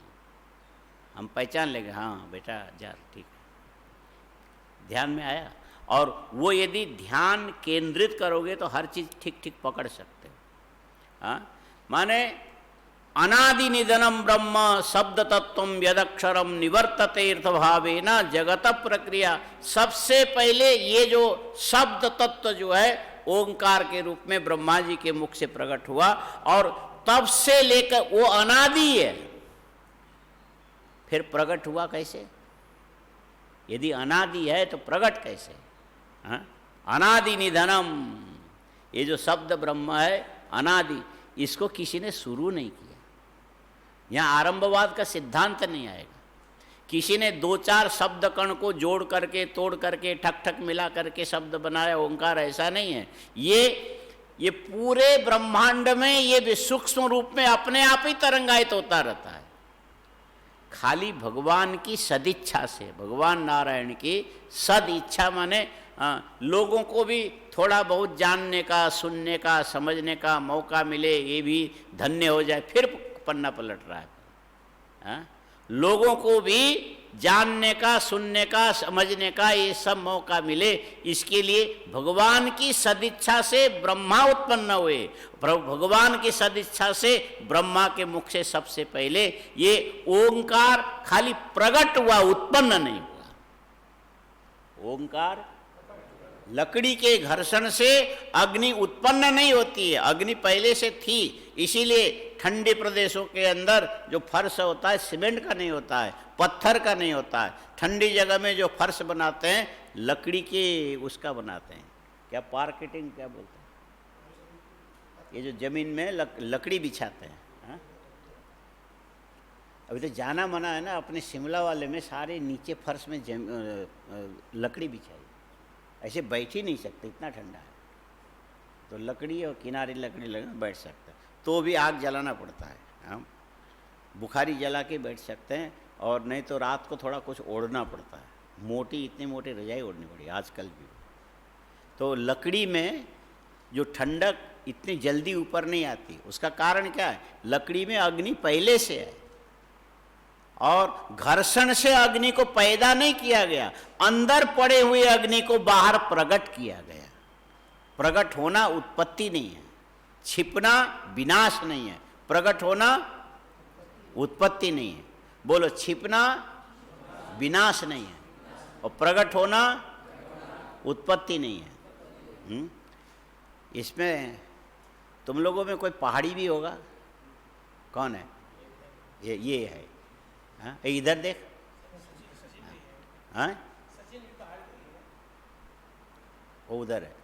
हम पहचान लेंगे, हाँ बेटा जा, ठीक है, ध्यान में आया। और वो यदि ध्यान केंद्रित करोगे तो हर चीज़ ठीक ठीक पकड़ सकते हो। माने अनादि निधनम ब्रह्म शब्द तत्व यदक्षरम निवर्तते भावेन जगत प्रक्रिया। सबसे पहले ये जो शब्द तत्व जो है ओंकार के रूप में ब्रह्मा जी के मुख से प्रकट हुआ, और तब से लेकर वो अनादि है। फिर प्रकट हुआ कैसे? यदि अनादि है तो प्रकट कैसे? हाँ? अनादि निधनम, ये जो शब्द ब्रह्म है अनादि, इसको किसी ने शुरू नहीं किया। यहाँ आरंभवाद का सिद्धांत नहीं आएगा। किसी ने दो चार शब्द कण को जोड़ करके तोड़ करके ठक ठक मिला करके शब्द बनाया ओंकार, ऐसा नहीं है। ये पूरे ब्रह्मांड में ये सूक्ष्म रूप में अपने आप ही तरंगायित होता रहता है। खाली भगवान की सदिच्छा से, भगवान नारायण की सद इच्छा माने लोगों को भी थोड़ा बहुत जानने का, सुनने का, समझने का मौका मिले, ये भी धन्य हो जाए। फिर पन्ना पलट रहा है। हाँ? लोगों को भी जानने का, सुनने का, समझने का ये सब मौका मिले, इसके लिए भगवान की सदिच्छा से ब्रह्मा उत्पन्न हुए। भगवान की सदिच्छा से ब्रह्मा के मुख से सबसे पहले ये ओंकार खाली प्रकट हुआ, उत्पन्न नहीं हुआ। ओंकार लकड़ी के घर्षण से अग्नि उत्पन्न नहीं होती है, अग्नि पहले से थी। इसीलिए ठंडे प्रदेशों के अंदर जो फर्श होता है सीमेंट का नहीं होता है, पत्थर का नहीं होता है। ठंडी जगह में जो फर्श बनाते हैं लकड़ी के उसका बनाते हैं, क्या पार्केटिंग क्या बोलते हैं, ये जो जमीन में लकड़ी बिछाते हैं। हाँ? अभी तो जाना मना है ना, अपने शिमला वाले में सारे नीचे फर्श में लकड़ी बिछाई, ऐसे बैठ ही नहीं सकते, इतना ठंडा है। तो लकड़ी और किनारे लकड़ी लगा बैठ सकता है, तो भी आग जलाना पड़ता है। हम बुखारी जला के बैठ सकते हैं, और नहीं तो रात को थोड़ा कुछ ओढ़ना पड़ता है। मोटी, इतनी मोटी रजाई ओढ़नी पड़ी आजकल भी। तो लकड़ी में जो ठंडक इतनी जल्दी ऊपर नहीं आती, उसका कारण क्या है? लकड़ी में अग्नि पहले से है, और घर्षण से अग्नि को पैदा नहीं किया गया, अंदर पड़े हुए अग्नि को बाहर प्रकट किया गया। प्रकट होना उत्पत्ति नहीं है, छिपना विनाश नहीं है, प्रकट होना उत्पत्ति नहीं है। बोलो, छिपना विनाश नहीं है और प्रकट होना उत्पत्ति नहीं है। इसमें तुम लोगों में कोई पहाड़ी भी होगा? कौन है? ये है। हाँ? इधर देख। हाँ? वो उधर है।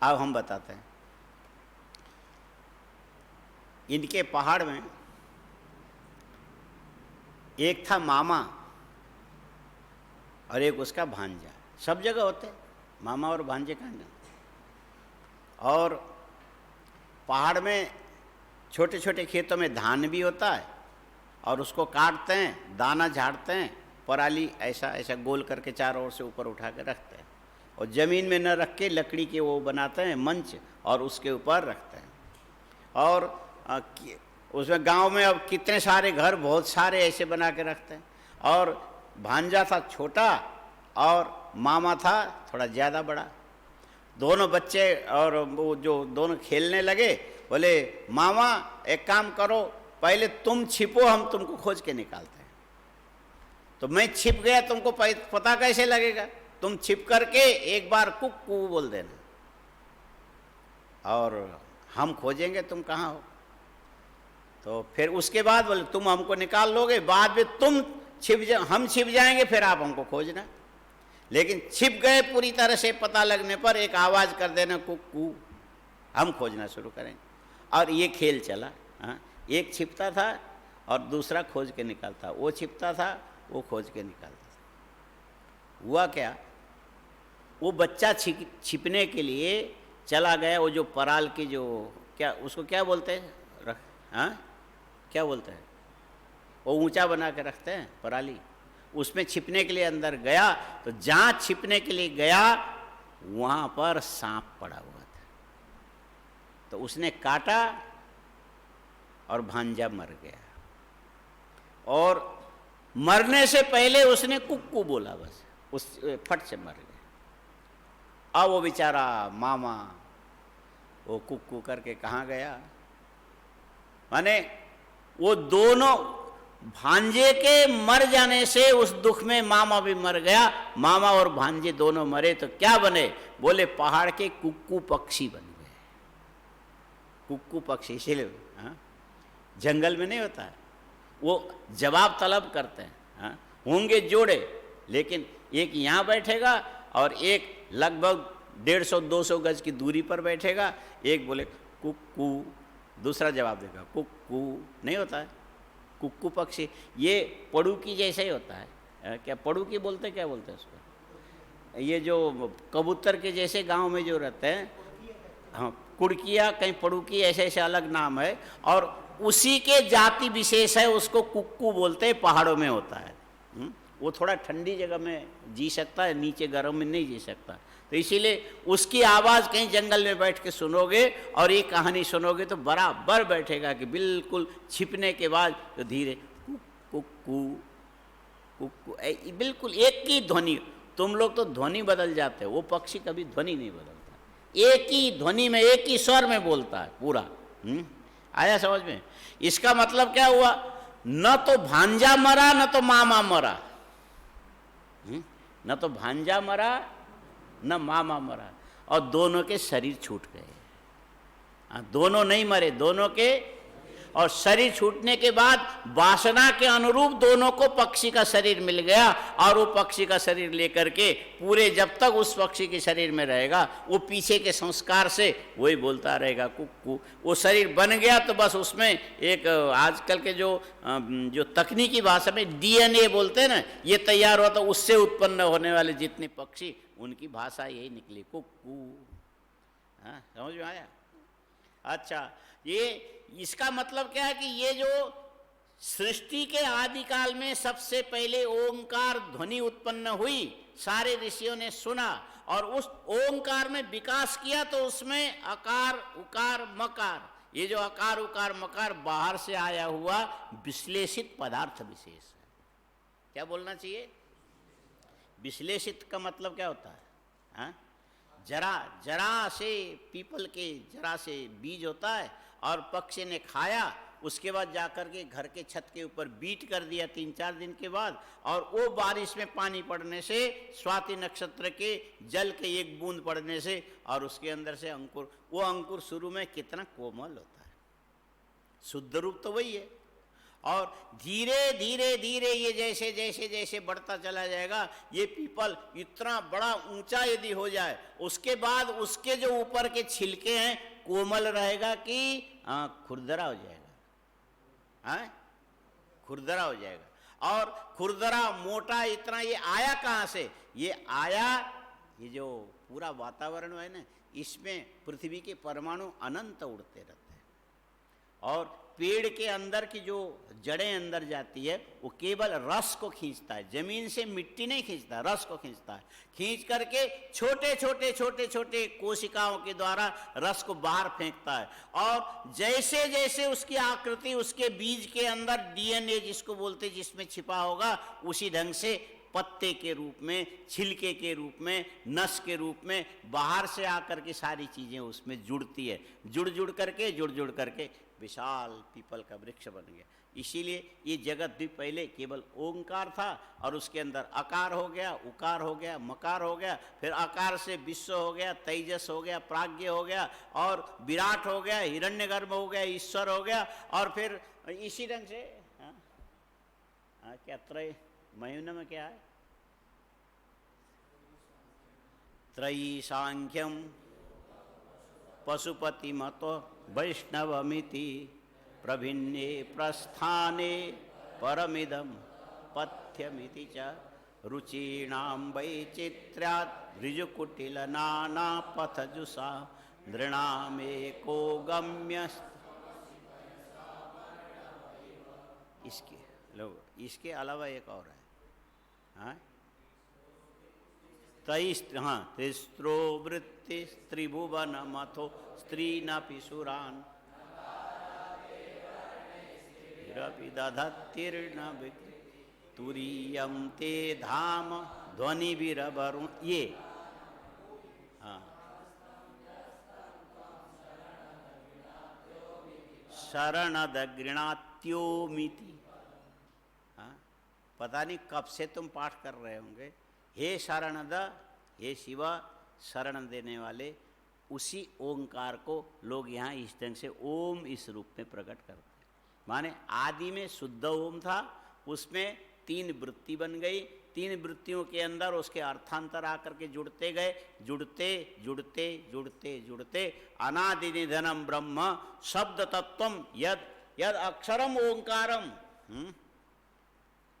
अब हम बताते हैं। इनके पहाड़ में एक था मामा और एक उसका भांजा। सब जगह होते मामा और भांजे का ना। और पहाड़ में छोटे छोटे खेतों में धान भी होता है, और उसको काटते हैं, दाना झाड़ते हैं, पराली ऐसा ऐसा गोल करके चारों ओर से ऊपर उठा के रखते हैं, और ज़मीन में न रख के लकड़ी के वो बनाते हैं मंच, और उसके ऊपर रखते हैं। और उसमें गांव में अब कितने सारे घर, बहुत सारे ऐसे बना के रखते हैं। और भांजा था छोटा और मामा था थोड़ा ज़्यादा बड़ा। दोनों बच्चे और वो जो दोनों खेलने लगे, बोले मामा एक काम करो, पहले तुम छिपो, हम तुमको खोज के निकालते हैं। तो मैं छिप गया, तुमको पता कैसे लगेगा? तुम छिप करके एक बार कुक्कू बोल देना, और हम खोजेंगे तुम कहाँ हो। तो फिर उसके बाद बोले तुम हमको निकाल लोगे, बाद में तुम हम छिप जाएंगे, फिर आप हमको खोजना। लेकिन छिप गए पूरी तरह से, पता लगने पर एक आवाज़ कर देना कुक्कू, हम खोजना शुरू करेंगे। और ये खेल चला। हाँ, एक छिपता था और दूसरा खोज के निकालता, वो छिपता था, वो खोज के निकालता था। हुआ क्या, वो बच्चा छिपने के लिए चला गया। वो जो पराल की जो क्या उसको क्या बोलते हैं, हाँ क्या बोलते हैं, वो ऊंचा बना के रखते हैं पराली, उसमें छिपने के लिए अंदर गया। तो जहाँ छिपने के लिए गया वहाँ पर सांप पड़ा हुआ था। तो उसने काटा और भांजा मर गया। और मरने से पहले उसने कुक्कू बोला, बस उस फट से मर गया। अब वो बेचारा मामा वो कुक्कू करके कहाँ गया, माने वो दोनों भांजे के मर जाने से उस दुख में मामा भी मर गया, मामा और भांजे दोनों मरे तो क्या बने? बोले पहाड़ के कुक्कू पक्षी बन गए। कुक्कू पक्षी इसीलिए जंगल में नहीं होता है, वो जवाब तलब करते हैं। होंगे जोड़े, लेकिन एक यहाँ बैठेगा और एक लगभग 150-200 गज की दूरी पर बैठेगा। एक बोले कुक्कू, दूसरा जवाब देगा कुक्कू। नहीं होता है कुक्कू पक्षी, ये पड़ूकी जैसे ही होता है। क्या पड़ूकी बोलते, क्या बोलते हैं उसको? ये जो कबूतर के जैसे गांव में जो रहते हैं, हाँ, कुड़किया, कहीं पड़ूकी, ऐसे ऐसे अलग नाम है, और उसी के जाति विशेष है, उसको कुक्कू बोलते हैं। पहाड़ों में होता है। वो थोड़ा ठंडी जगह में जी सकता है, नीचे गर्म में नहीं जी सकता। तो इसीलिए उसकी आवाज़ कहीं जंगल में बैठ के सुनोगे और ये कहानी सुनोगे तो बराबर बैठेगा कि बिल्कुल छिपने के बाद तो धीरे कुक्कू कुक्कू, बिल्कुल एक ही ध्वनि। तुम लोग तो ध्वनि बदल जाते हो, वो पक्षी कभी ध्वनि नहीं बदलता, एक ही ध्वनि में एक ही स्वर में बोलता है पूरा। आया समझ में? इसका मतलब क्या हुआ? न तो भांजा मरा न तो मामा मरा, न तो भांजा मरा न मामा मरा, और दोनों के शरीर छूट गए। दोनों नहीं मरे, दोनों के, और शरीर छूटने के बाद वासना के अनुरूप दोनों को पक्षी का शरीर मिल गया, और वो पक्षी का शरीर लेकर के पूरे जब तक उस पक्षी के शरीर में रहेगा, वो पीछे के संस्कार से वही बोलता रहेगा कुक्कू। वो शरीर बन गया तो बस उसमें एक आजकल के जो तकनीकी भाषा में DNA बोलते हैं ना, ये तैयार हुआ, तो उससे उत्पन्न होने वाले जितने पक्षी, उनकी भाषा यही निकली कुक्कू। हाँ, समझ में आया? अच्छा, ये इसका मतलब क्या है कि ये जो सृष्टि के आदिकाल में सबसे पहले ओंकार ध्वनि उत्पन्न हुई, सारे ऋषियों ने सुना और उस ओंकार में विकास किया, तो उसमें अकार उकार मकार, ये जो अकार उकार मकार बाहर से आया हुआ विश्लेषित पदार्थ विशेष है। क्या बोलना चाहिए? विश्लेषित का मतलब क्या होता है? हाँ? जरा से पीपल के जरा से बीज होता है, और पक्षी ने खाया, उसके बाद जाकर के घर के छत के ऊपर बीट कर दिया 3-4 दिन के बाद, और वो बारिश में पानी पड़ने से, स्वाति नक्षत्र के जल के एक बूंद पड़ने से, और उसके अंदर से अंकुर, वो अंकुर शुरू में कितना कोमल होता है, शुद्ध रूप तो वही है, और धीरे धीरे धीरे ये जैसे जैसे जैसे बढ़ता चला जाएगा, ये पीपल इतना बड़ा ऊंचा यदि हो जाए, उसके बाद उसके जो ऊपर के छिलके हैं कोमल रहेगा कि खुरदरा हो जाएगा? खुरदरा हो जाएगा। और खुरदरा मोटा इतना, ये आया कहाँ से? ये आया, ये जो पूरा वातावरण है ना, इसमें पृथ्वी के परमाणु अनंत उड़ते रहते हैं, और पेड़ के अंदर की जो जड़ें अंदर जाती है, वो केवल रस को खींचता है, जमीन से मिट्टी नहीं खींचता, रस को खींचता है। खींच करके छोटे छोटे छोटे छोटे कोशिकाओं के द्वारा रस को बाहर फेंकता है, और जैसे जैसे उसकी आकृति उसके बीज के अंदर DNA जिसको बोलते, जिसमें छिपा होगा, उसी ढंग से पत्ते के रूप में, छिलके के रूप में, नस के रूप में बाहर से आकर के सारी चीजें उसमें जुड़ती है, जुड़ जुड़ करके विशाल पीपल का वृक्ष बन गया। इसीलिए ये जगत भी पहले केवल ओंकार था, और उसके अंदर अकार हो गया, उकार हो गया, मकार हो गया, फिर अकार से विश्व हो गया, तेजस हो गया, प्राज्ञ हो गया, और विराट हो गया, हिरण्यगर्भ हो गया, ईश्वर हो गया, और फिर इसी ढंग से क्या त्रय महीने में क्या है? त्रयी सांख्यम पशुपति मतो वैष्णवमिति प्रभिन्ने प्रस्थाने परमिदं पथ्यमिति च रुचीणां वैचित्र्यात् ऋजुकुटिलनानापथजुषा नृणामेको गम्य। इसके अलावा एक और है, हाँ, तिस्रो वृत्ति त्रिभुवन मथो स्त्री न पिशुरान दधतीर्ण तुरीयम ते धाम ध्वनि विरवरुण। ये हाँ, शरणद गृणात्योमिति। हाँ, पता नहीं कब से तुम पाठ कर रहे होंगे। हे शरणद, हे शिव, शरण देने वाले, उसी ओंकार को लोग यहाँ इस ढंग से ओम इस रूप में प्रकट करते हैं। माने आदि में शुद्ध ओम था, उसमें 3 वृत्ति बन गई, 3 वृत्तियों के अंदर उसके अर्थांतर आकर के जुड़ते गए, जुड़ते जुड़ते जुड़ते जुड़ते अनादि निधनम ब्रह्म शब्द तत्वम यद यद अक्षरम ओंकारम,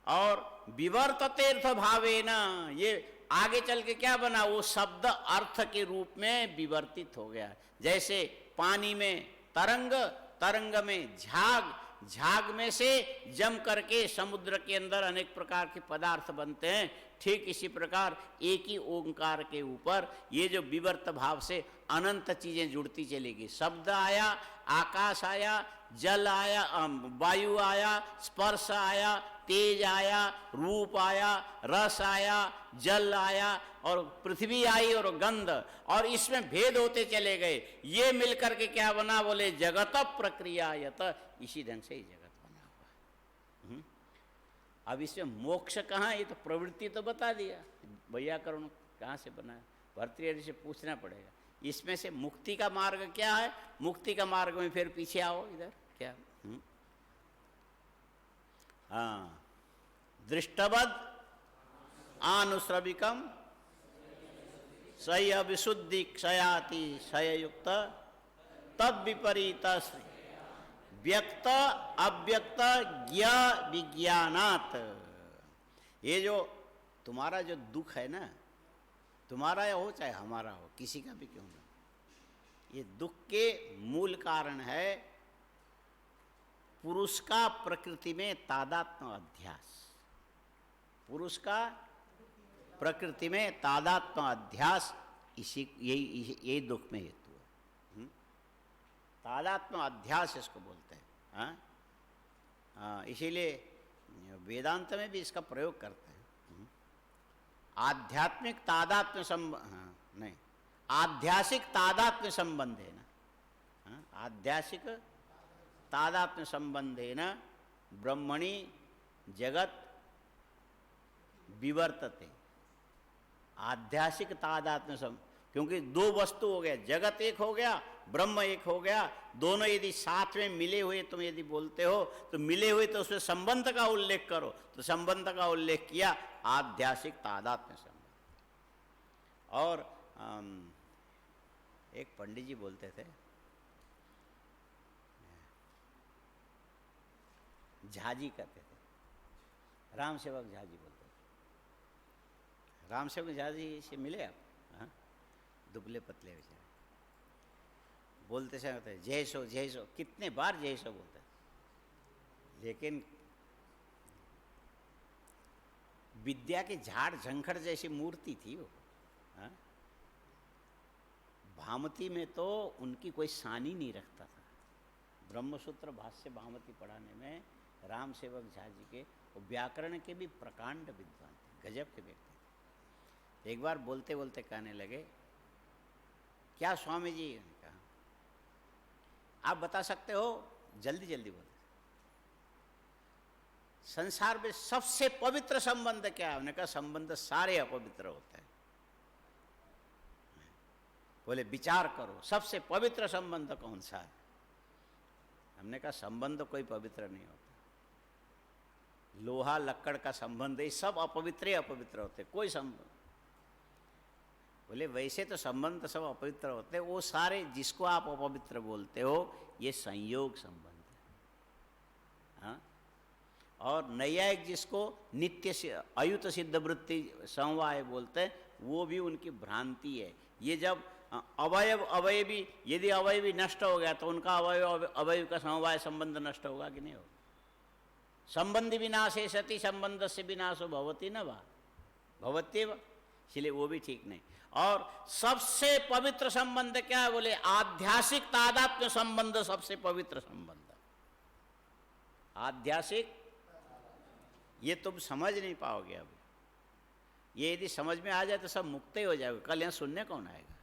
और विवर्ततेर्थ भावेन, ये आगे चल के क्या बना, वो शब्द अर्थ के रूप में विवर्तित हो गया। जैसे पानी में तरंग, तरंग में झाग, झाग में से जम करके समुद्र के अंदर अनेक प्रकार के पदार्थ बनते हैं, ठीक इसी प्रकार एक ही ओंकार के ऊपर ये जो विवर्त भाव से अनंत चीजें जुड़ती चलेगी। शब्द आया, आकाश आया, जल आया, वायु आया, स्पर्श आया, तेज आया, रूप आया, रस आया, जल आया, और पृथ्वी आई और गंध, और इसमें भेद होते चले गए। ये मिलकर के क्या बना, बोले जगत प्रक्रिया यत, इसी ढंग से ही जगत बना हुआ। अब इसमें मोक्ष कहाँ, ये तो प्रवृत्ति तो बता दिया, वैयाकरण कहाँ से बना है, भर्तृहरि से पूछना पड़ेगा। इसमें से मुक्ति का मार्ग क्या है, मुक्ति का मार्ग में फिर पीछे आओ इधर क्या, हाँ, दृष्टवद आनुश्रविकम सय विशुद्धि क्षयाति क्षययुक्त तद विपरीत व्यक्त अव्यक्त ज्ञ विज्ञानात्। ये जो तुम्हारा जो दुख है ना, तुम्हारा हो चाहे हमारा हो, किसी का भी क्यों ना, ये दुख के मूल कारण है पुरुष का प्रकृति में तादात्म्य अध्यास। पुरुष का प्रकृति में तादात्म्य अध्यास, इसी यही दुख में हेतु है। तादात्म्य अध्यास इसको बोलते हैं। हाँ, इसीलिए वेदांत में भी इसका प्रयोग करते हैं। आध्यात्मिक तादात्म्य नहीं, आध्यासिक तादात्म्य संबंधे न, आध्यासिक तादात्म्य संबंधे न ब्रह्मणि जगत विवर्तते। आध्यासिक तादात्म्य संबंध, क्योंकि 2 वस्तु हो गया, जगत एक हो गया, ब्रह्म एक हो गया, दोनों यदि साथ में मिले हुए तुम यदि बोलते हो तो मिले हुए तो उसमें संबंध का उल्लेख करो, तो संबंध का उल्लेख किया आध्यासिक तादात्म्य संबंध। और एक पंडित जी बोलते थे, झाजी कहते थे, राम सेवक झाजी बोलते थे। राम सेवक झाजी से मिले आप? हाँ, दुबले पतले बेचारे, बोलते से होते जय सो जय सो, कितने बार जय सो बोलते, लेकिन विद्या के झाड़ झंखड़ जैसी मूर्ति थी वो। हाँ? भामती में तो उनकी कोई सानी नहीं रखता था। ब्रह्मसूत्र भाष्य भामती पढ़ाने में राम सेवक झा जी के व्याकरण के भी प्रकांड विद्वान थे, गजब के व्यक्ति थे। एक बार बोलते बोलते कहने लगे, क्या स्वामी जी, कहा आप बता सकते हो, जल्दी जल्दी बोले, संसार में सबसे पवित्र संबंध क्या है? उन्होंने कहा संबंध सारे अपवित्र होते हैं। बोले विचार करो, सबसे पवित्र संबंध कौन सा है? हमने कहा संबंध कोई पवित्र नहीं होता, लोहा लक्कड़ का संबंध, ये सब अपवित्र अपवित्र होते, कोई संबंध। बोले वैसे तो संबंध सब अपवित्र होते, वो सारे जिसको आप अपवित्र बोलते हो ये संयोग संबंध है। हाँ? और नैयायिक जिसको नित्य से अयुत सिद्ध वृत्ति समवाय बोलते हैं, वो भी उनकी भ्रांति है। ये जब अवयव अवयवी, यदि अवयवी नष्ट हो गया तो उनका अवयव अवयव का समवाय संबंध नष्ट होगा कि नहीं होगा? संबंध विनाशे सति संबंध से विनाशो भवति न वा भवत्येव, इसलिए वो भी ठीक नहीं। और सबसे पवित्र संबंध क्या है? बोले आध्यासिक तादात्म्य संबंध सबसे पवित्र संबंध। आध्यासिक, ये तुम समझ नहीं पाओगे अब। ये यदि समझ में आ जाए तो सब मुक्त ही हो जाएगा। कल यहाँ सुनने कौन आएगा?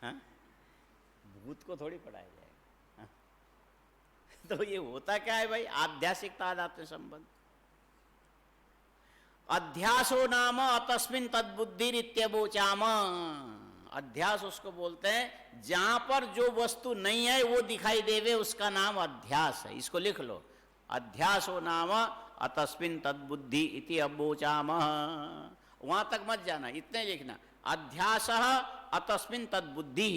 हाँ, भूत को थोड़ी पढ़ाया जाएगा। हाँ? तो ये होता क्या है भाई? आध्यासिक तादात्म्य संबंध। अध्यासो नाम अतस्मिन तद्बुद्धिरित्यवोचाम। अध्यास उसको बोलते हैं जहां पर जो वस्तु नहीं है वो दिखाई देवे, उसका नाम अध्यास है। इसको लिख लो, अध्यासो नाम अतस्मिन तद्बुद्धि इति अवोचाम। वहां तक मत जाना, इतने लिखना, अध्यास अतस्मिन तद्बुद्धि,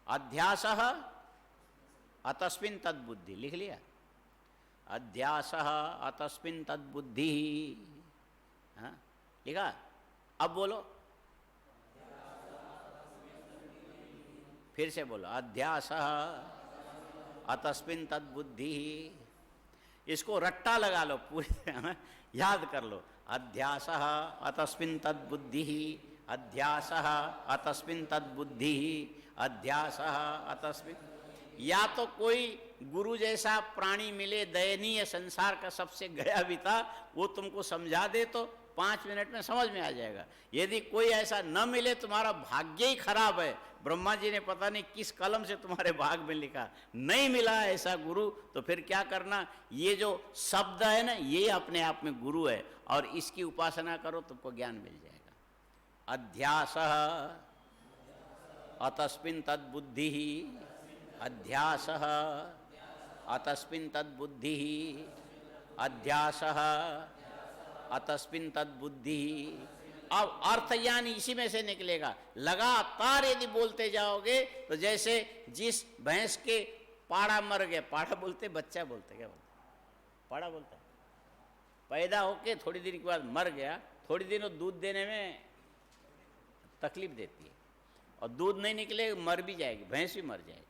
अध्यास अतस्मिन तद्बुद्धि, लिख लिया? अध्यास अतस्मिन तद्बुद्धि, हाँ लिखा? अब बोलो, फिर से बोलो, अध्यास अतस्मिन तद्बुद्धि। इसको रट्टा लगा लो पूरी, याद कर लो, अध्यास अतस्मिन तद्बुद्धि, अध्यास अतस्मिन तद्बुद्धि, अध्यास अतस्मिन। या तो कोई गुरु जैसा प्राणी मिले, दयनीय, संसार का सबसे गया भी था, वो तुमको समझा दे तो 5 मिनट में समझ में आ जाएगा। यदि कोई ऐसा न मिले, तुम्हारा भाग्य ही खराब है। ब्रह्मा जी ने पता नहीं किस कलम से तुम्हारे भाग में लिखा, नहीं मिला ऐसा गुरु, तो फिर क्या करना? ये जो शब्द है ना, ये अपने आप में गुरु है, और इसकी उपासना करो, तुमको ज्ञान मिल जाएगा। अध्यास अतस्मिन तद्बुद्धि, अध्यास अतस्मिन तद्बुद्धि, अध्यास अतस्मिन तद्बुद्धि। अब अर्थ ज्ञान इसी में से निकलेगा। लगातार यदि बोलते जाओगे तो जैसे जिस भैंस के पाड़ा मर गया, पाड़ा बोलते बच्चा बोलते, क्या बोलते? पाड़ा बोलता है। पैदा होके थोड़ी देर के बाद मर गया, थोड़ी दिन वो दूध देने में तकलीफ देती है, और दूध नहीं निकले मर भी जाएगी, भैंस भी मर जाएगी,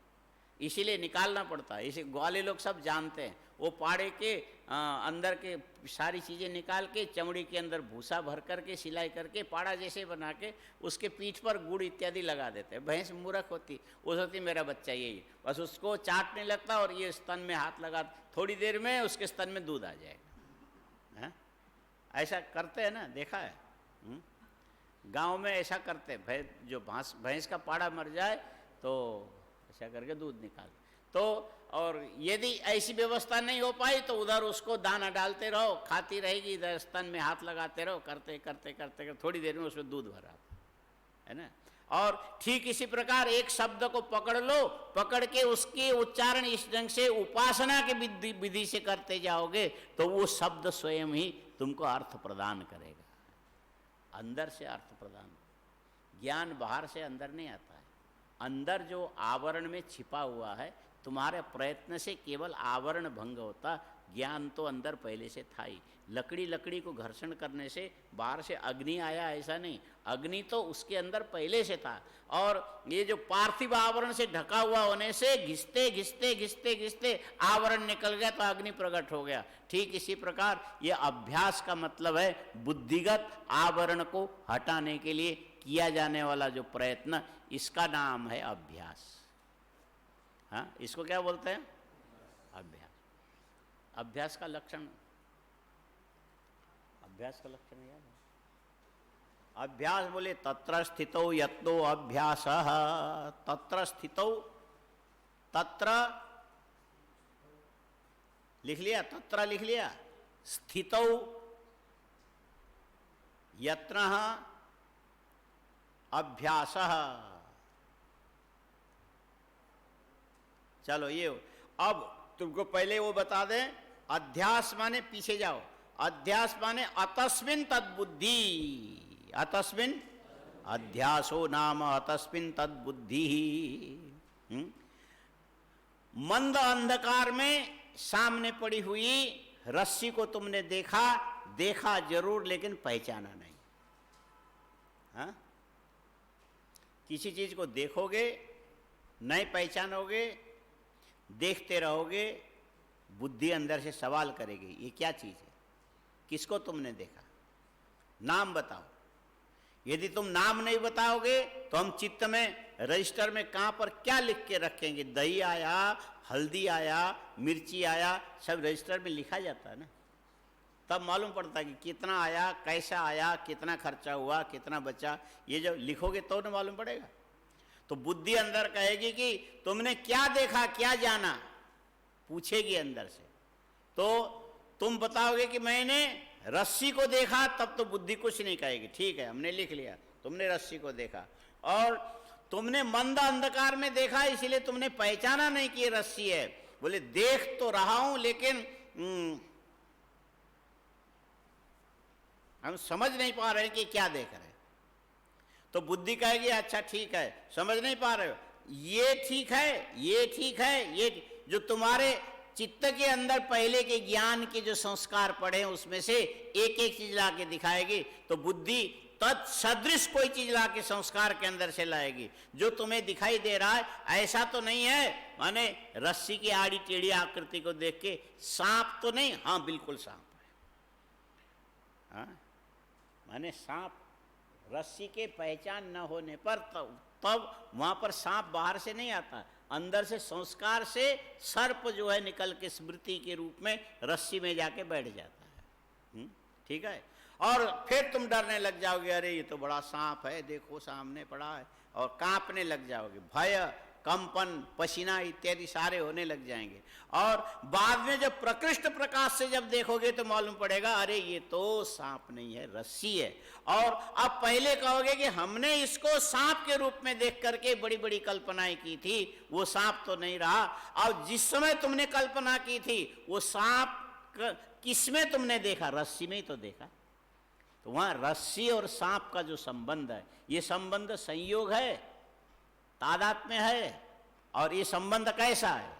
इसीलिए निकालना पड़ता है। इसे ग्वाले लोग सब जानते हैं। वो पाड़े के अंदर के सारी चीज़ें निकाल के, चमड़ी के अंदर भूसा भर करके, सिलाई करके, पाड़ा जैसे बना के उसके पीठ पर गुड़ इत्यादि लगा देते हैं। भैंस मूर्ख होती, वो सोचती मेरा बच्चा यही, बस उसको चाटने लगता और ये स्तन में हाथ लगा, थोड़ी देर में उसके स्तन में दूध आ जाएगा। है? ऐसा करते हैं ना, देखा है? गाँव में ऐसा करते हैं। जो भैंस का पाड़ा मर जाए तो ऐसा करके दूध निकाल। तो और यदि ऐसी व्यवस्था नहीं हो पाई तो उधर उसको दाना डालते रहो, खाती रहेगी, इधर स्तन में हाथ लगाते रहो, करते करते करते करते थोड़ी देर में उसमें दूध भरा, है ना? और ठीक इसी प्रकार एक शब्द को पकड़ लो, पकड़ के उसके उच्चारण इस ढंग से उपासना के विधि से करते जाओगे तो वो शब्द स्वयं ही तुमको अर्थ प्रदान करेगा, अंदर से अर्थ प्रदान। ज्ञान बाहर से अंदर नहीं आता है। अंदर जो आवरण में छिपा हुआ है, तुम्हारे प्रयत्न से केवल आवरण भंग होता, ज्ञान तो अंदर पहले से था ही। लकड़ी को घर्षण करने से बाहर से अग्नि आया ऐसा नहीं, अग्नि तो उसके अंदर पहले से था। और ये जो पार्थिव आवरण से ढका हुआ होने से घिसते घिसते घिसते घिसते आवरण निकल गया तो अग्नि प्रकट हो गया। ठीक इसी प्रकार ये अभ्यास का मतलब है बुद्धिगत आवरण को हटाने के लिए किया जाने वाला जो प्रयत्न, इसका नाम है अभ्यास। हाँ, इसको क्या बोलते हैं? अभ्यास। अभ्यास का लक्षण, अभ्यास का लक्षण याद है? अभ्यास बोले तत्र स्थितौ यत्नो अभ्यास, तत्र स्थितौ, तत्र लिख लिया, तत्र लिख लिया, स्थितौ यत्न अभ्यास। चलो ये अब तुमको पहले वो बता दें, अध्यास माने पीछे जाओ, अध्यास माने अतस्मिन तद्बुद्धि, अतस्मिन, अध्यासो नाम अतस्मिन तद्बुद्धि। मंद अंधकार में सामने पड़ी हुई रस्सी को तुमने देखा, देखा जरूर लेकिन पहचाना नहीं। हाँ? किसी चीज को देखोगे नहीं पहचानोगे, देखते रहोगे, बुद्धि अंदर से सवाल करेगी ये क्या चीज है, किसको तुमने देखा, नाम बताओ। यदि तुम नाम नहीं बताओगे तो हम चित्त में, रजिस्टर में कहाँ पर क्या लिख के रखेंगे? दही आया, हल्दी आया, मिर्ची आया, सब रजिस्टर में लिखा जाता है ना, तब मालूम पड़ता है कि कितना आया, कैसा आया, कितना खर्चा हुआ, कितना बचा। ये जब लिखोगे तो न मालूम पड़ेगा। तो बुद्धि अंदर कहेगी कि तुमने क्या देखा, क्या जाना, पूछेगी अंदर से। तो तुम बताओगे कि मैंने रस्सी को देखा, तब तो बुद्धि कुछ नहीं कहेगी, ठीक है हमने लिख लिया तुमने रस्सी को देखा, और तुमने मंद अंधकार में देखा इसलिए तुमने पहचाना नहीं कि ये रस्सी है। बोले देख तो रहा हूं लेकिन हम समझ नहीं पा रहे कि क्या देख रहे हैं। तो बुद्धि कहेगी अच्छा ठीक है, समझ नहीं पा रहे हो, ये ठीक है, ये ठीक है, ये जो तुम्हारे चित्त के अंदर पहले के ज्ञान के जो संस्कार पड़े हैं उसमें से एक एक चीज ला के दिखाएगी। तो बुद्धि तत्सदृश कोई चीज ला के संस्कार के अंदर से लाएगी। जो तुम्हें दिखाई दे रहा है ऐसा तो नहीं है, माने रस्सी की आड़ी टेढ़ी आकृति को देख के सांप तो नहीं, हाँ बिल्कुल सांप है, हाँ माने सांप, रस्सी के पहचान न होने पर तब वहां पर सांप बाहर से नहीं आता, अंदर से संस्कार से सर्प जो है निकल के स्मृति के रूप में रस्सी में जाके बैठ जाता है। ठीक है, और फिर तुम डरने लग जाओगे, अरे ये तो बड़ा सांप है, देखो सामने पड़ा है, और कांपने लग जाओगे, भय कंपन पसीना इत्यादि सारे होने लग जाएंगे। और बाद में जब प्रकृष्ट प्रकाश से जब देखोगे तो मालूम पड़ेगा अरे ये तो सांप नहीं है, रस्सी है। और अब पहले कहोगे कि हमने इसको सांप के रूप में देख करके बड़ी बड़ी कल्पनाएं की थी, वो सांप तो नहीं रहा। और जिस समय तुमने कल्पना की थी वो सांप किसमें तुमने देखा, रस्सी में ही तो देखा। तो वहां रस्सी और सांप का जो संबंध है, ये संबंध संयोग है, तादात्म्य है। और ये संबंध कैसा है,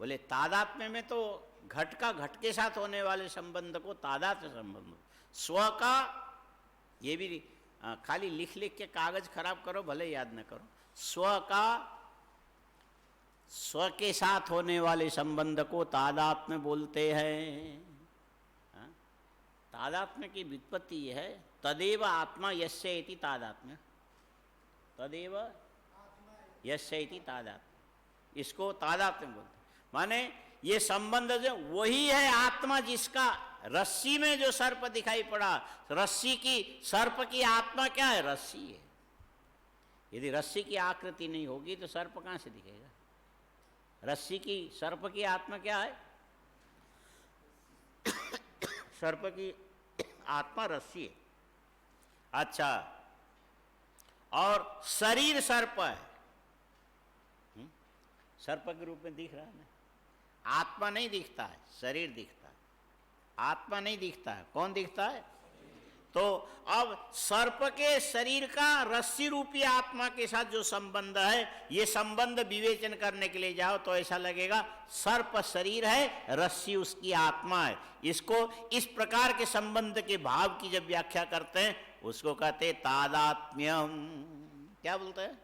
बोले तादात्म्य में तो घट का घट के साथ होने वाले संबंध को तादात्म्य संबंध, स्व का, ये भी खाली लिख लिख के कागज खराब करो भले याद न करो, स्व का स्व के साथ होने वाले संबंध को तादात्म्य बोलते हैं। तादात्म्य की व्युत्पत्ति यह है, तदेव आत्मा यस्य इति तादात्म्य, तदेव यस्य इति तादात्म्य, इसको तादात्म्य बोलते। माने ये संबंध जो वही है आत्मा, जिसका रस्सी में जो सर्प दिखाई पड़ा, रस्सी की, सर्प की आत्मा क्या है, रस्सी है। यदि रस्सी की आकृति नहीं होगी तो सर्प कहां से दिखेगा। रस्सी की, सर्प की आत्मा क्या है, सर्प की आत्मा रस्सी है। अच्छा, और शरीर सर्प है, सर्प के रूप में दिख रहा है ना, आत्मा नहीं दिखता है, शरीर दिखता है, आत्मा नहीं दिखता है, कौन दिखता है। तो अब सर्प के शरीर का रस्सी रूपी आत्मा के साथ जो संबंध है, ये संबंध विवेचन करने के लिए जाओ तो ऐसा लगेगा सर्प शरीर है, रस्सी उसकी आत्मा है। इसको इस प्रकार के संबंध के भाव की जब व्याख्या करते हैं उसको कहते तादात्म्यम। क्या बोलते हैं।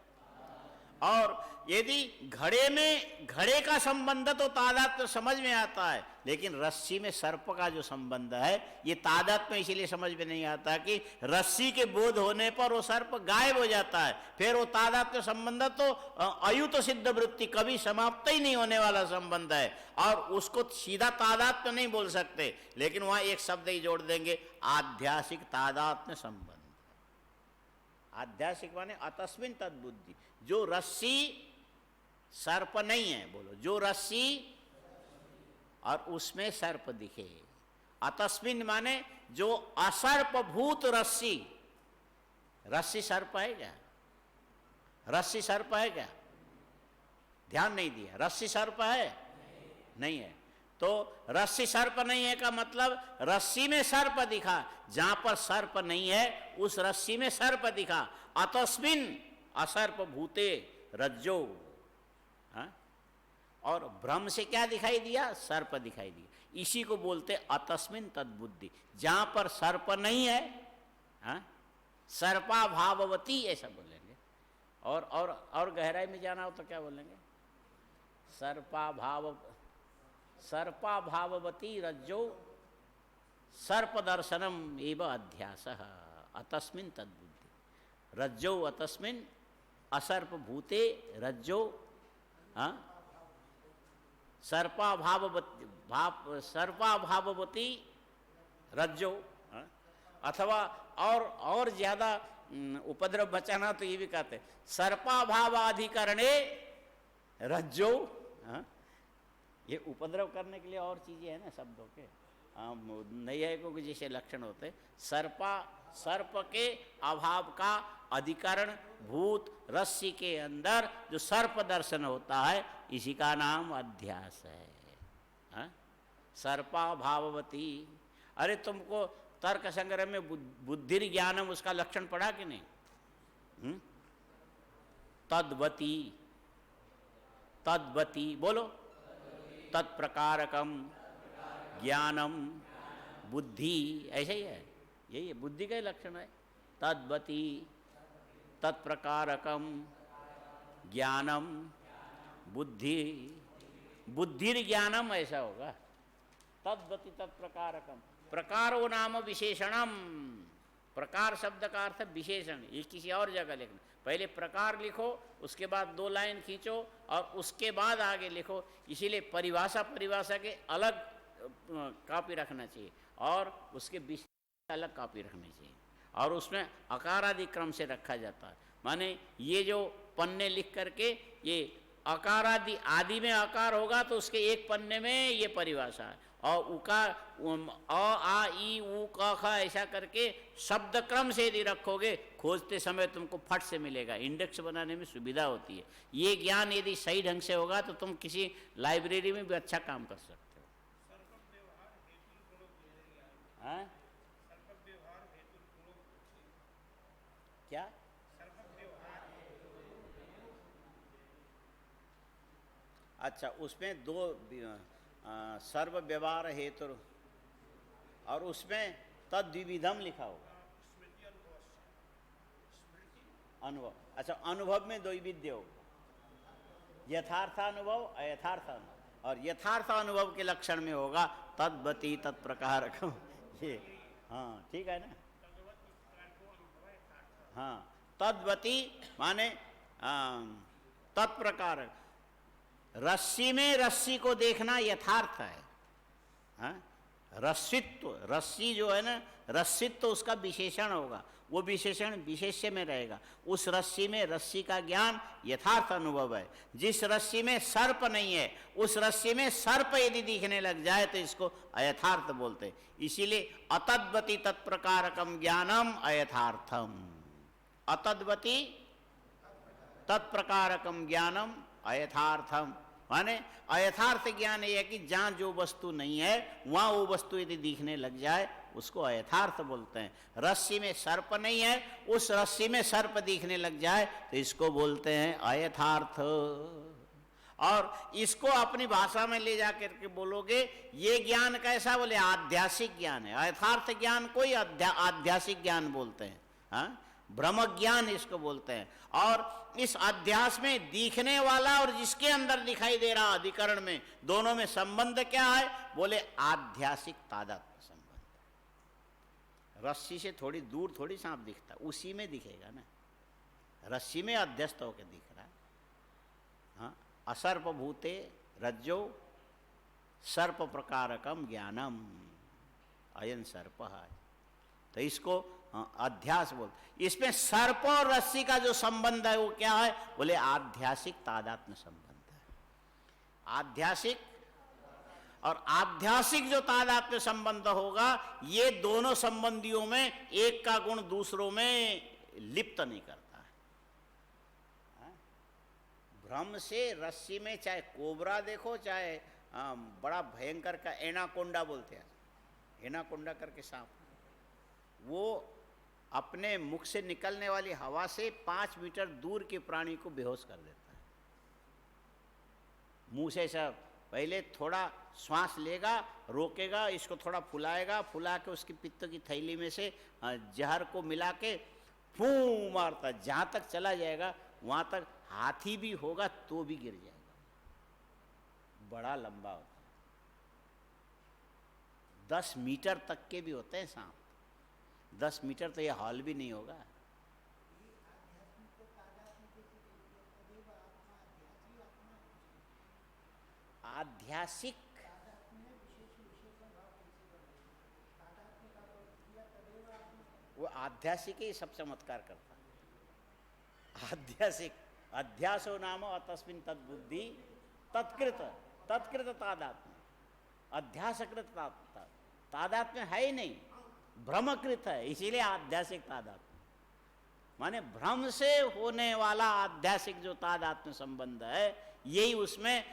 और यदि घड़े में, घड़े का संबंध तो तादात्म्य समझ में आता है, लेकिन रस्सी में सर्प का जो संबंध है ये तादात्म्य इसीलिए समझ में नहीं आता कि रस्सी के बोध होने पर वो सर्प गायब हो जाता है। फिर वो तादात्म्य संबंध तो अयुत सिद्ध वृत्ति, कभी समाप्त ही नहीं होने वाला संबंध है, और उसको सीधा तादात्म्य नहीं बोल सकते, लेकिन वहां एक शब्द ही जोड़ देंगे, आध्यासिक तादात्म्य संबंध। आध्यासिक माने अतस्मिन तद्बुद्धि, जो रस्सी सर्प नहीं है, बोलो जो रस्सी और उसमें सर्प दिखे। अतस्मिन माने जो असर्पभूत रस्सी, रस्सी सर्प है क्या, रस्सी सर्प है क्या, ध्यान नहीं दिया, रस्सी सर्प है नहीं है। तो रस्सी सर्प नहीं है का मतलब रस्सी में सर्प दिखा, जहां पर सर्प नहीं है उस रस्सी में सर्प दिखा। अतस्मिन असर्प भूते रज्जो, और ब्रह्म से क्या दिखाई दिया, सर्प दिखाई दिया। इसी को बोलते अतस्मिन तद्बुद्धि, जहां पर सर्प नहीं है, सर्पा भाववती ऐसा बोलेंगे। और गहराई में जाना हो तो क्या बोलेंगे, सर्पा भाववती रज्जो सर्प दर्शनम एव अध्यास अतस्मिन तद्बुद्धि। रज्जो अतस्मिन असर्प भूते रज्जो, सर्पा भाववती रज्जो। अथवा और ज्यादा उपद्रव बचाना तो ये भी कहते सर्पा भावाधिकरणे रज्जो, ये उपद्रव करने के लिए और चीज़ें हैं ना शब्दों के। नैयायिकों के जैसे लक्षण होते हैं। सर्प के अभाव का अधिकरण भूत रस्सी के अंदर जो सर्प दर्शन होता है, इसी का नाम अध्यास है। हाँ? सर्पा भाववती। अरे तुमको तर्क संग्रह में बुद्धि ज्ञानम उसका लक्षण पढ़ा कि नहीं? तद्वती, तद्वती बोलो। तत्प्रकारकम ज्ञानम बुद्धि, ऐसे ही है, यही है बुद्धि का ही लक्षण है। तद्वती तत्प्रकारकम ज्ञानम बुद्धि, बुद्धिर ज्ञानम ऐसा होगा। तद्वती तत्प्रकारकम, प्रकारो नाम विशेषणम। प्रकार शब्द का अर्थ विशेषण, ये किसी और जगह लिखना। पहले प्रकार लिखो, उसके बाद 2 लाइन खींचो और उसके बाद आगे लिखो। इसीलिए परिभाषा के अलग कॉपी रखना चाहिए और उसके विषय अलग कॉपी रखनी चाहिए, और उसमें अकार आदि क्रम से रखा जाता है। माने ये जो पन्ने लिख करके ये अकार आदि में अकार होगा तो उसके एक पन्ने में ये परिभाषा है, और उकार अ आ ई उ क ख ऐसा करके शब्द क्रम से यदि रखोगे, खोजते समय तुमको फट से मिलेगा। इंडेक्स बनाने में सुविधा होती है। ये ज्ञान यदि सही ढंग से होगा तो तुम किसी लाइब्रेरी में भी अच्छा काम कर सकते हो। हाँ? क्या? अच्छा, उसमें 2 सर्व व्यवहार हेतु और उसमें तद्विविधम लिखा होगा। अनुभव, अच्छा अनुभव में द्वैविध्य होगा, यथार्थानुभव अयथार्थानुभव, और यथार्थ अनुभव के लक्षण में होगा तद्वती तत्प्रकारकम। ये हाँ ठीक है ना। हाँ, तद्वती माने तत्प्रकार, रस्सी में रस्सी को देखना यथार्थ है। हाँ? रस्सित्व, रस्सी जो है ना, रस्सित्व उसका विशेषण होगा, वो विशेषण विशेष्य में रहेगा। उस रस्सी में रस्सी का ज्ञान यथार्थ अनुभव है। जिस रस्सी में सर्प नहीं है, उस रस्सी में सर्प यदि दिखने लग जाए तो इसको अयथार्थ बोलते हैं। इसीलिए अतद्वती तत्प्रकारकम ज्ञानम अयथार्थम। अतद्वती तत्प्रकारकम ज्ञानम अयथार्थम, माने अयथार्थ ज्ञान ये है कि जहाँ जो वस्तु नहीं है वहाँ वो वस्तु यदि दिखने लग जाए उसको अयथार्थ बोलते हैं। रस्सी में सर्प नहीं है, उस रस्सी में सर्प दिखने लग जाए तो इसको बोलते हैं अयथार्थ। और इसको अपनी भाषा में ले जा करके बोलोगे ये ज्ञान कैसा, बोले आध्यासिक ज्ञान है। अयथार्थ ज्ञान कोई आध्यासिक ज्ञान बोलते हैं। हाँ, ब्रह्म ज्ञान इसको बोलते हैं। और इस अध्यास में दिखने वाला और जिसके अंदर दिखाई दे रहा अधिकरण में, दोनों में संबंध क्या है, बोले आध्यासिक तादात्म्य संबंध। रस्सी से थोड़ी दूर थोड़ी सांप दिखता, उसी में दिखेगा ना। रस्सी में अध्यस्त होकर दिख रहा है। हाँ, असर्प भूते रज्जो सर्प प्रकारकम ज्ञानम अयन सर्प है। तो इसको अध्यास बोलते। इसमें सर्प और रस्सी का जो संबंध है वो क्या है, बोले आध्यासिक तादात्म्य संबंध है। आध्यासिक और आध्यासिक जो तादात्म्य संबंध होगा, ये दोनों संबंधियों में एक का गुण दूसरों में लिप्त नहीं करता है। भ्रम से रस्सी में चाहे कोबरा देखो, चाहे बड़ा भयंकर का एनाकोंडा बोलते हैं, एनाकोंडा करके सांप, वो अपने मुख से निकलने वाली हवा से 5 मीटर दूर के प्राणी को बेहोश कर देता है। मुंह से सब पहले थोड़ा श्वास लेगा, रोकेगा, इसको थोड़ा फुलाएगा, फुला के उसकी पित्त की थैली में से जहर को मिला के फूं मारता, जहाँ तक चला जाएगा वहाँ तक हाथी भी होगा तो भी गिर जाएगा। बड़ा लंबा होता है, 10 मीटर तक के भी होते हैं सांप। 10 मीटर तो ये हॉल भी नहीं होगा। आध्यासिक, वो आध्यासिक ही सब चमत्कार करता है। आध्यासिक, अध्यासो नाम अतस्मिन तद्बुद्धि तत्कृत तत्कृत तादात्म्य, अध्यासकृत तादात्म्य है ही नहीं, भ्रमकृत है, इसीलिए आध्यासिक तादात्म्य। माने भ्रम से होने वाला आध्यासिक जो तादात्म्य संबंध है, यही उसमें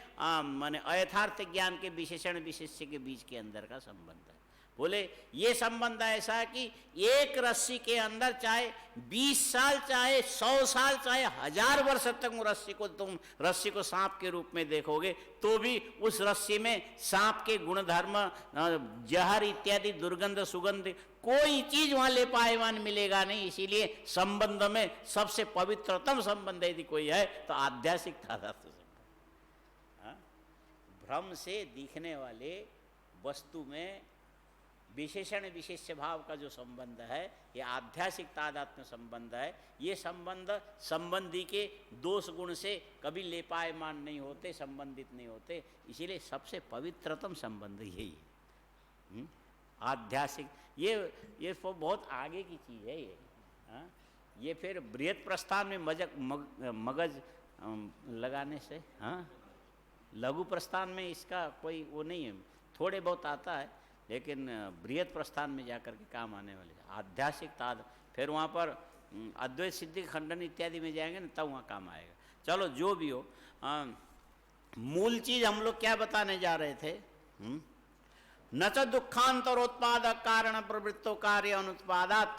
माने अयथार्थ ज्ञान के विशेषण विशेष्य के बीच के अंदर का संबंध है। बोले ये संबंध ऐसा है कि एक रस्सी के अंदर चाहे 20 साल, चाहे 100 साल, चाहे 1000 वर्ष तक तुम रस्सी को सांप के रूप में देखोगे तो भी उस रस्सी में सांप के गुणधर्म, जहर इत्यादि दुर्गंध सुगंध कोई चीज वहां लेपायमान मिलेगा नहीं। इसीलिए संबंध में सबसे पवित्रतम संबंध यदि कोई है तो आध्यासिक तादात्म्य संबंध। भ्रम से दिखने वाले वस्तु में विशेषण विशेष्य भाव का जो संबंध है, ये आध्यासिक तादात्म्य संबंध है। ये संबंध संबंधी के दोष गुण से कभी लेपायमान नहीं होते, संबंधित नहीं होते। इसीलिए सबसे पवित्रतम संबंध यही है आध्यासिक। ये बहुत आगे की चीज़ है ये। ये फिर बृहत प्रस्थान में मगज लगाने से, लघु प्रस्थान में इसका कोई वो नहीं है, थोड़े बहुत आता है, लेकिन बृहत प्रस्थान में जाकर के काम आने वाले आध्यासिक ताद। फिर वहाँ पर अद्वैत सिद्धि खंडन इत्यादि में जाएंगे ना, तब वहाँ काम आएगा। चलो जो भी हो, मूल चीज हम लोग क्या बताने जा रहे थे? न च दुखांतरोत्पादक कारण प्रवृत्तो कार्य अनुत्पादात।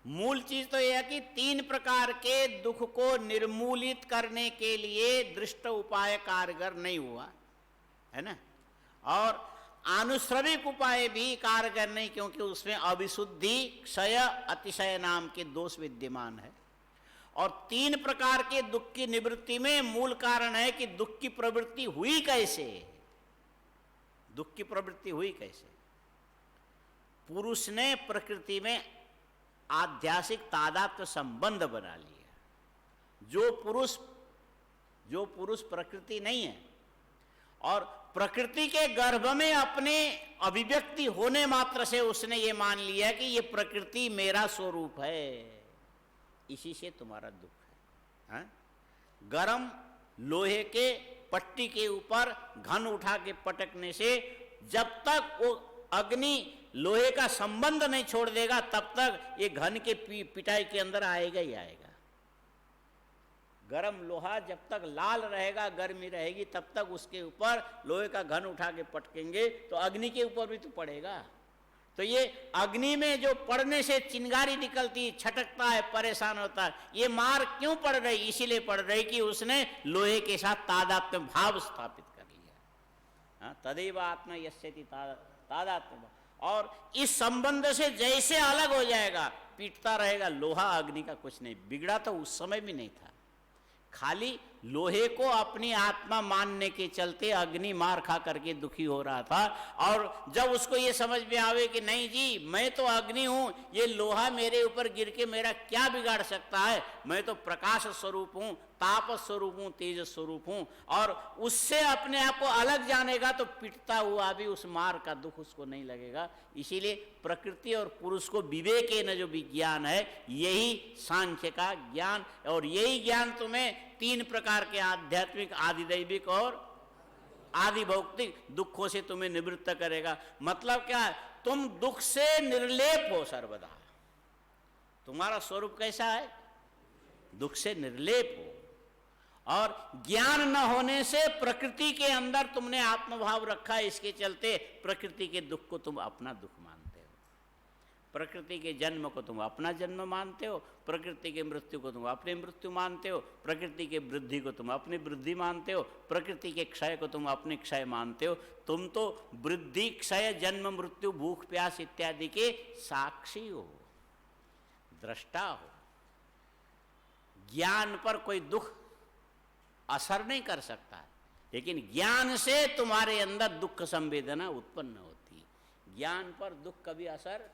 मूल चीज तो यह है कि 3 प्रकार के दुख को निर्मूलित करने के लिए दृष्ट उपाय कारगर नहीं हुआ है ना, और आनुश्रविक उपाय भी कारगर नहीं, क्योंकि उसमें अविशुद्धि, क्षय, अतिशय नाम के दोष विद्यमान है। और 3 प्रकार के दुख की निवृत्ति में मूल कारण है कि दुख की प्रवृत्ति हुई कैसे। दुख की प्रवृत्ति हुई कैसे? पुरुष ने प्रकृति में आध्यासिक तादात्म्य संबंध बना लिया। जो पुरुष प्रकृति नहीं है और प्रकृति के गर्भ में अपने अभिव्यक्ति होने मात्र से उसने ये मान लिया कि ये प्रकृति मेरा स्वरूप है, इसी से तुम्हारा दुख है। गरम लोहे के पट्टी के ऊपर घन उठा के पटकने से जब तक वो अग्नि लोहे का संबंध नहीं छोड़ देगा तब तक ये घन के पिटाई के अंदर आएगा ही आएगा। गरम लोहा जब तक लाल रहेगा, गर्मी रहेगी, तब तक उसके ऊपर लोहे का घन उठा के पटकेंगे तो अग्नि के ऊपर भी तो पड़ेगा। तो ये अग्नि में जो पड़ने से चिंगारी निकलती, छटकता है, परेशान होता है, ये मार क्यों पड़ रही? इसीलिए पड़ रही कि उसने लोहे के साथ तादात्म्य भाव स्थापित कर लिया। तदेव आत्मा यस्यति तादात्म्य। और इस संबंध से जैसे अलग हो जाएगा, पीटता रहेगा लोहा, अग्नि का कुछ नहीं बिगड़ा। तो उस समय भी नहीं था, खाली लोहे को अपनी आत्मा मानने के चलते अग्नि मार खा करके दुखी हो रहा था। और जब उसको ये समझ में आवे कि नहीं जी, मैं तो अग्नि हूं, ये लोहा मेरे ऊपर गिर के मेरा क्या बिगाड़ सकता है, मैं तो प्रकाश स्वरूप हूं, ताप स्वरूप हूं, तेज स्वरूप हूं, और उससे अपने आप को अलग जानेगा तो पिटता हुआ भी उस मार का दुख उसको नहीं लगेगा। इसीलिए प्रकृति और पुरुष को विवेकेन जो विज्ञान है, यही सांख्य का ज्ञान, और यही ज्ञान तुम्हें 3 प्रकार के आध्यात्मिक, आदिदैविक और आदि भौतिक दुखों से तुम्हें निवृत्त करेगा। मतलब क्या है? तुम दुख से निर्लेप हो सर्वदा। तुम्हारा स्वरूप कैसा है? दुख से निर्लेप हो। और ज्ञान न होने से प्रकृति के अंदर तुमने आत्मभाव रखा है, इसके चलते प्रकृति के दुख को तुम अपना दुख मानते हो, प्रकृति के जन्म को तुम अपना जन्म मानते हो, प्रकृति के मृत्यु को तुम अपनी मृत्यु मानते हो, प्रकृति के वृद्धि को तुम अपनी वृद्धि मानते हो, प्रकृति के क्षय को तुम अपने क्षय मानते हो। तुम तो वृद्धि, क्षय, जन्म, मृत्यु, भूख प्यास इत्यादि के साक्षी हो, दृष्टा हो। ज्ञान पर कोई दुख असर नहीं कर सकता, लेकिन ज्ञान से तुम्हारे अंदर दुख संवेदना उत्पन्न होती। ज्ञान पर दुख कभी असर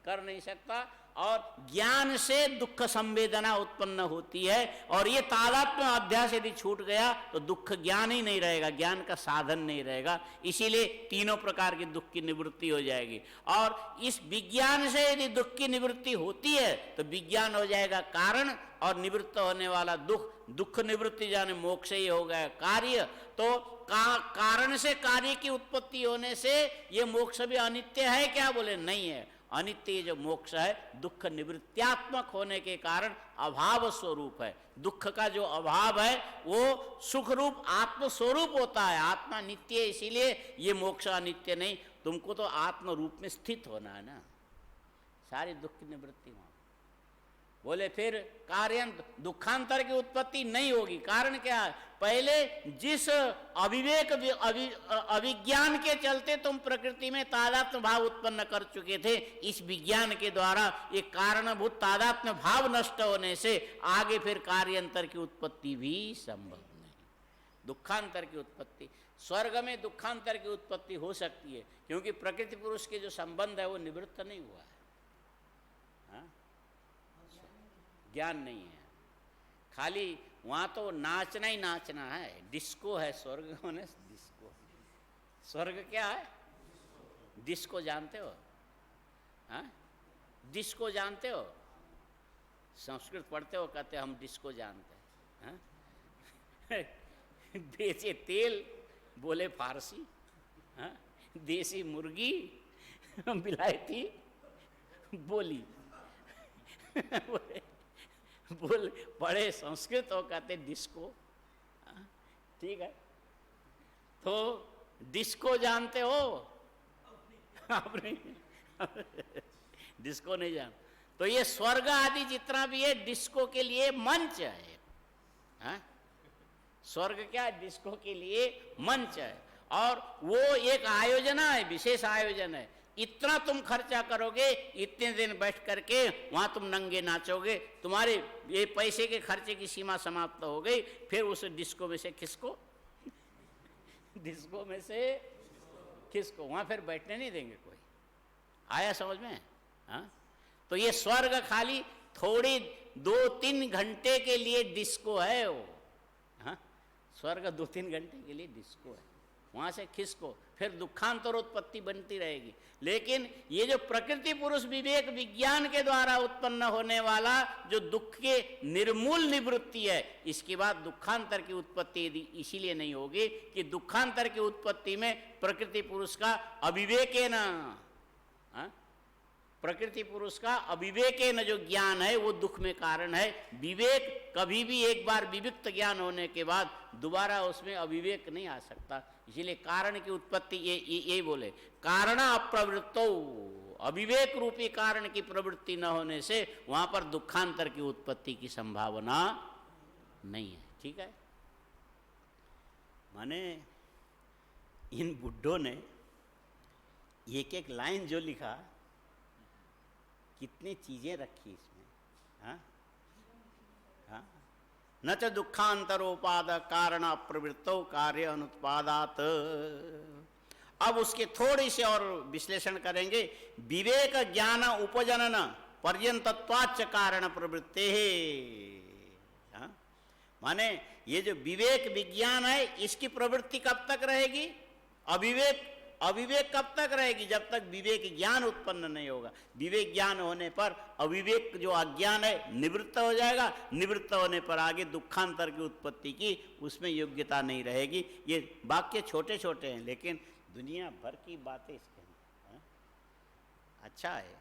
कर नहीं सकता। और ज्ञान से दुख संवेदना उत्पन्न होती है, और ये तादात्म्य अध्यास यदि छूट गया तो दुख ज्ञान ही नहीं रहेगा, ज्ञान का साधन नहीं रहेगा। इसीलिए तीनों प्रकार के दुख की निवृत्ति हो जाएगी। और इस विज्ञान से यदि दुख की निवृत्ति होती है तो विज्ञान हो जाएगा कारण, और निवृत्त होने वाला दुख निवृत्ति जाने मोक्ष ही हो गया कार्य। तो कारण से कार्य की उत्पत्ति होने से ये मोक्ष भी अनित्य है क्या? बोले नहीं है। अनित्य जो मोक्ष है दुख निवृत्त्यात्मक होने के कारण अभाव स्वरूप है। दुख का जो अभाव है वो सुख रूप आत्म स्वरूप होता है। आत्मा नित्य है, इसीलिए ये मोक्ष अनित्य नहीं। तुमको तो आत्म रूप में स्थित होना है ना, सारी दुख की निवृत्ति वहां। बोले फिर कार्यांत दुखांतर की उत्पत्ति नहीं होगी। कारण क्या है? पहले जिस अविवेक अविज्ञान के चलते तुम प्रकृति में तादात्म्य भाव उत्पन्न कर चुके थे, इस विज्ञान के द्वारा ये कारणभूत तादात्म्य भाव नष्ट होने से आगे फिर कार्यांतर की उत्पत्ति भी संभव नहीं। दुखांतर की उत्पत्ति, स्वर्ग में दुखांतर की उत्पत्ति हो सकती है, क्योंकि प्रकृति पुरुष के जो संबंध है वो निवृत्त नहीं हुआ है। हाँ? ज्ञान नहीं है, खाली वहाँ तो नाचना ही नाचना है। डिस्को है स्वर्ग होने, डिस्को। स्वर्ग क्या है? डिस्को जानते हो? हाँ, डिस्को जानते हो? संस्कृत पढ़ते हो, कहते हम डिस्को जानते हैं। हाँ? बेचे तेल बोले फारसी। हाँ? देसी मुर्गी बिलायती बोली बोल पढ़े संस्कृत और कहते डिस्को। ठीक है, तो डिस्को जानते हो? आप नहीं डिस्को नहीं जान। तो ये स्वर्ग आदि जितना भी है डिस्को के लिए मंच है। हाँ? स्वर्ग क्या है? डिस्को के लिए मंच है, और वो एक आयोजना है, विशेष आयोजन है। इतना तुम खर्चा करोगे, इतने दिन बैठ करके वहां तुम नंगे नाचोगे, तुम्हारे ये पैसे के खर्चे की सीमा समाप्त हो गई। फिर उस डिस्को में से खिसको डिस्को में से खिसको, वहां फिर बैठने नहीं देंगे कोई। आया समझ में? हाँ? तो ये स्वर्ग खाली थोड़ी 2-3 घंटे के लिए डिस्को है वो। हाँ? स्वर्ग 2-3 घंटे के लिए डिस्को है, वहां से खिसको, फिर दुखांतर उत्पत्ति बनती रहेगी। लेकिन ये जो प्रकृति पुरुष विवेक विज्ञान के द्वारा उत्पन्न होने वाला जो दुख के निर्मूल निवृत्ति है, इसके बाद दुखांतर की उत्पत्ति इसीलिए नहीं होगी कि दुखांतर की उत्पत्ति में प्रकृति पुरुष का अविवेकेन, प्रकृति पुरुष का अविवेकेन जो ज्ञान है वो दुख में कारण है। विवेक कभी भी एक बार विविक्त ज्ञान होने के बाद दोबारा उसमें अविवेक नहीं आ सकता। इसीलिए कारण की उत्पत्ति ये बोले कारण अप्रवृत्तो, अविवेक रूपी कारण की प्रवृत्ति न होने से वहां पर दुखांतर की उत्पत्ति की संभावना नहीं है। ठीक है, माने इन बुड्ढों ने एक एक लाइन जो लिखा, कितनी चीजें रखी इसमें। हाँ? हाँ? न च दुखांतरोपाद कारण अप्रवृत्तो कार्य अनुत्पादात। अब उसके थोड़ी से और विश्लेषण करेंगे। विवेक ज्ञान उपजनन पर्यंतत्वाच्च कारण प्रवृत्ते है। हाँ? माने ये जो विवेक विज्ञान है इसकी प्रवृत्ति कब तक रहेगी? अविवेक कब तक रहेगी? जब तक विवेक ज्ञान उत्पन्न नहीं होगा। विवेक ज्ञान होने पर अविवेक जो अज्ञान है निवृत्त हो जाएगा। निवृत्त होने पर आगे दुखांतर की उत्पत्ति की उसमें योग्यता नहीं रहेगी। ये वाक्य छोटे छोटे हैं लेकिन दुनिया भर की बातें इसके अंदर। अच्छा है,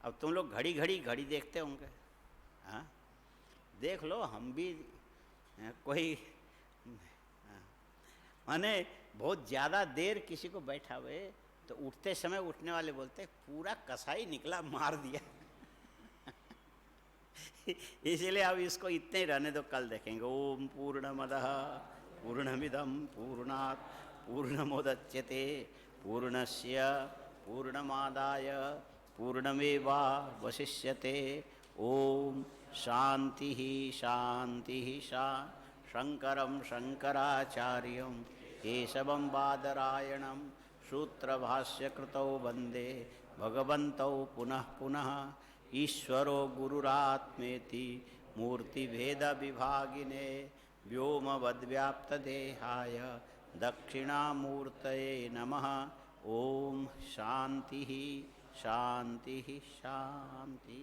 अब तुम लोग घड़ी देखते होंगे। हाँ, देख लो, हम भी कोई माने बहुत ज़्यादा देर किसी को बैठा हुए तो उठते समय उठने वाले बोलते पूरा कसाई निकला, मार दिया। इसीलिए अब इसको इतने ही रहने दो, कल देखेंगे। ओम पूर्णमदः पूर्णमिदं पूर्णात् पूर्णमुदच्यते पूर्णस्य पूर्णमादाय पूर्णमेवावशिष्यते। ओम शांति शांति शंकरं शंकराचार्यं केशवं बादरायणं सूत्रभाष्यकृतौ वन्दे भगवन्तौ पुनः पुनः ईश्वरो गुरुरात्मेति मूर्तिभेदविभागिने व्योमवद्व्याप्तदेहाय दक्षिणामूर्तये नमः। ओम शांति शांति शांति।